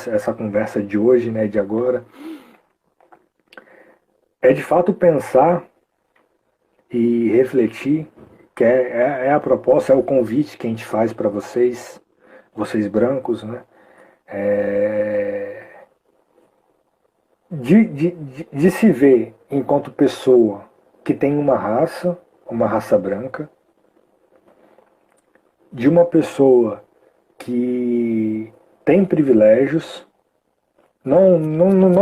essa conversa de hoje, né, de agora, é de fato pensar e refletir, que é a proposta, é o convite que a gente faz para vocês brancos, né? De se ver enquanto pessoa que tem uma raça, uma raça branca, de uma pessoa que tem privilégios. Não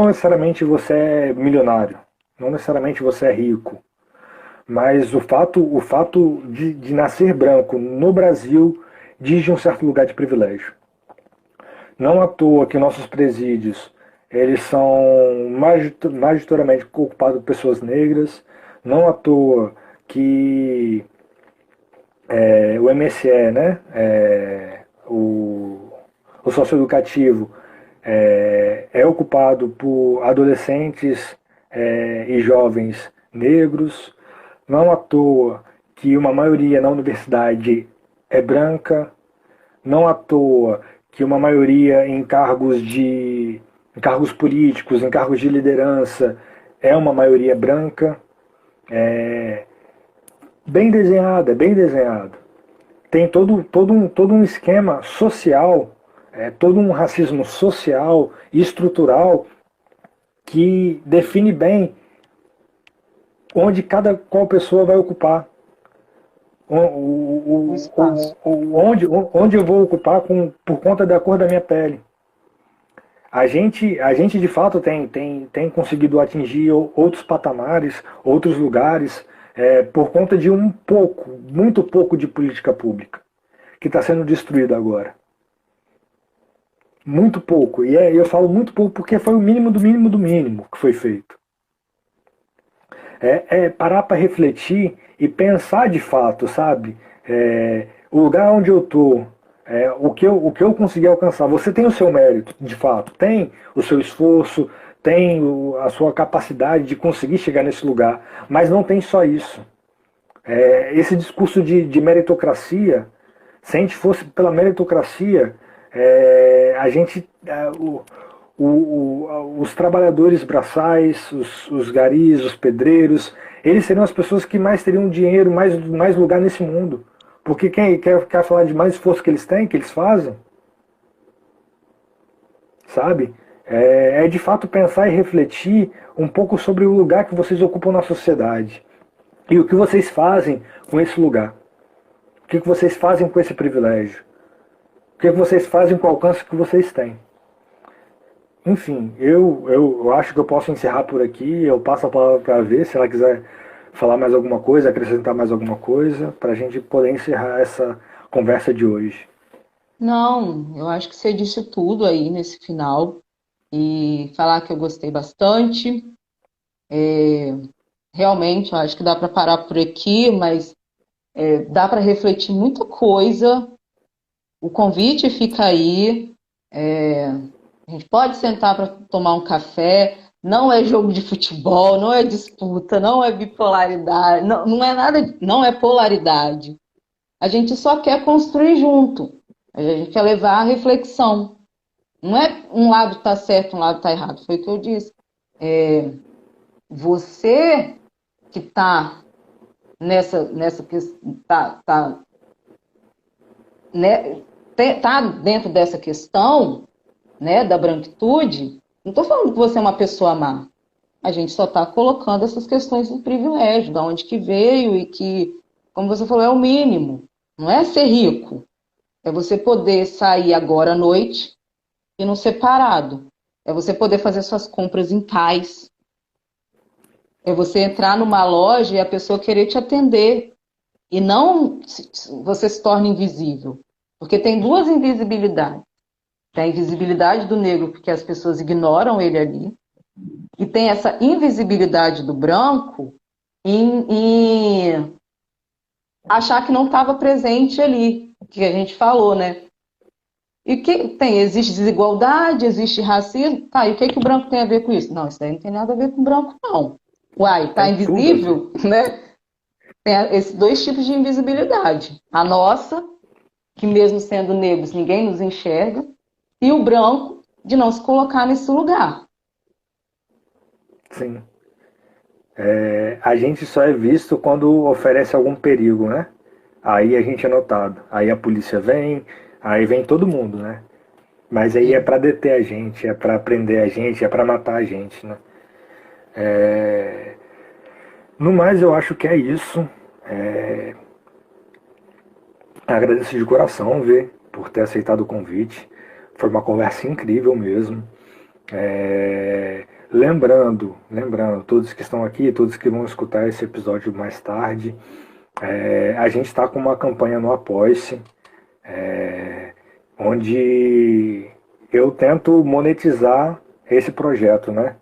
necessariamente você é milionário, não necessariamente você é rico, mas o fato de nascer branco no Brasil diz de um certo lugar de privilégio. Não à toa que nossos presídios eles são majoritariamente ocupados por pessoas negras, não à toa que o MSE, né, o socioeducativo, é ocupado por adolescentes e jovens negros, não à toa que uma maioria na universidade é branca, não à toa que uma maioria em cargos políticos, em cargos de liderança, é uma maioria branca. Bem desenhada, bem desenhado. Tem todo um esquema social, todo um racismo social e estrutural que define bem onde qual pessoa vai ocupar. O espaço. Onde eu vou ocupar por conta da cor da minha pele. A gente de fato tem conseguido atingir outros patamares, outros lugares, por conta de muito pouco de política pública, que está sendo destruída agora. Muito pouco. E eu falo muito pouco porque foi o mínimo do mínimo do mínimo que foi feito. Parar para refletir e pensar de fato, sabe? O lugar onde eu estou, o que eu consegui alcançar. Você tem o seu mérito, de fato, tem o seu esforço, tem a sua capacidade de conseguir chegar nesse lugar, mas não tem só isso. Esse discurso de meritocracia, se a gente fosse pela meritocracia, a gente, os trabalhadores braçais, os garis, os pedreiros, eles seriam as pessoas que mais teriam dinheiro, mais lugar nesse mundo. Porque quem quer falar de mais esforço que eles têm, que eles fazem, sabe? De fato pensar e refletir um pouco sobre o lugar que vocês ocupam na sociedade. E o que vocês fazem com esse lugar. O que vocês fazem com esse privilégio. O que vocês fazem com o alcance que vocês têm. Enfim, eu acho que eu posso encerrar por aqui. Eu passo a palavra para a ver se ela quiser falar mais alguma coisa, acrescentar mais alguma coisa, para a gente poder encerrar essa conversa de hoje. Não, eu acho que você disse tudo aí nesse final. E falar que eu gostei bastante. Realmente, eu acho que dá para parar por aqui, mas dá para refletir muita coisa. O convite fica aí. A gente pode sentar para tomar um café. Não é jogo de futebol, não é disputa, não é bipolaridade, não é nada, não é polaridade. A gente só quer construir junto. A gente quer levar a reflexão. Não é um lado está certo, um lado está errado. Foi o que eu disse. Você que está nessa questão, tá dentro dessa questão, né, da branquitude, não estou falando que você é uma pessoa má. A gente só está colocando essas questões do privilégio, de onde que veio e que, como você falou, é o mínimo. Não é ser rico. É você poder sair agora à noite e não ser parado. É você poder fazer suas compras em paz. É você entrar numa loja e a pessoa querer te atender. E não você se torna invisível. Porque tem duas invisibilidades. Tem a invisibilidade do negro, porque as pessoas ignoram ele ali. E tem essa invisibilidade do branco em achar que não estava presente ali, que a gente falou, né? E que existe desigualdade, existe racismo, tá, e o que o branco tem a ver com isso? Não, isso daí não tem nada a ver com o branco, não. Uai, tá invisível, né? Tem esses dois tipos de invisibilidade. A nossa, que mesmo sendo negros, ninguém nos enxerga, e o branco, de não se colocar nesse lugar. Sim. A gente só é visto quando oferece algum perigo, né? Aí a gente é notado. Aí a polícia vem, aí vem todo mundo, né? Mas aí é para deter a gente, é para prender a gente, é para matar a gente, né? No mais, eu acho que é isso. Agradeço de coração, Vê, por ter aceitado o convite. Foi uma conversa incrível mesmo. Lembrando, todos que estão aqui, todos que vão escutar esse episódio mais tarde, a gente está com uma campanha no Apoia-se, onde eu tento monetizar esse projeto, né?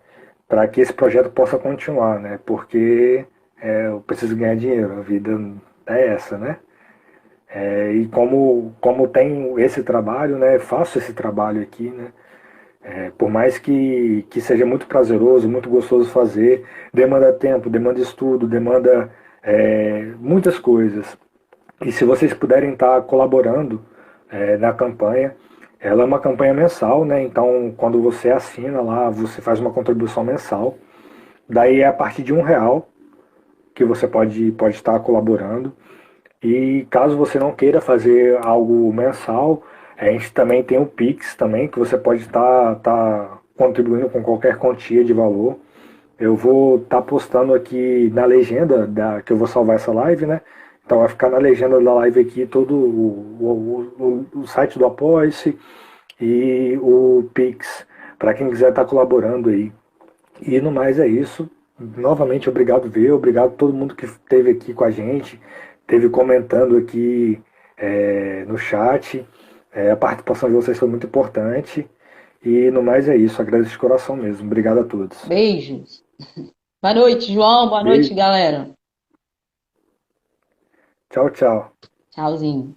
Para que esse projeto possa continuar, né? Porque eu preciso ganhar dinheiro, a vida é essa, né? E como tenho esse trabalho, né? Faço esse trabalho aqui, né? Por mais que seja muito prazeroso, muito gostoso fazer, demanda tempo, demanda estudo, demanda muitas coisas. E se vocês puderem estar colaborando na campanha, ela é uma campanha mensal, né? Então, quando você assina lá, você faz uma contribuição mensal. Daí é a partir de R$ 1 que você pode estar colaborando. E caso você não queira fazer algo mensal, a gente também tem o Pix também, que você pode estar contribuindo com qualquer quantia de valor. Eu vou estar postando aqui na legenda que eu vou salvar essa live, né? Então vai ficar na legenda da live aqui todo o site do Apoia-se e o Pix, para quem quiser estar colaborando aí. E no mais é isso. Novamente, obrigado, Vê, obrigado a todo mundo que esteve aqui com a gente, esteve comentando aqui no chat. A participação de vocês foi muito importante. E no mais é isso, agradeço de coração mesmo. Obrigado a todos. Beijos. Boa noite, João. Boa noite, Beijo. galera. Tchau, tchau. Tchauzinho.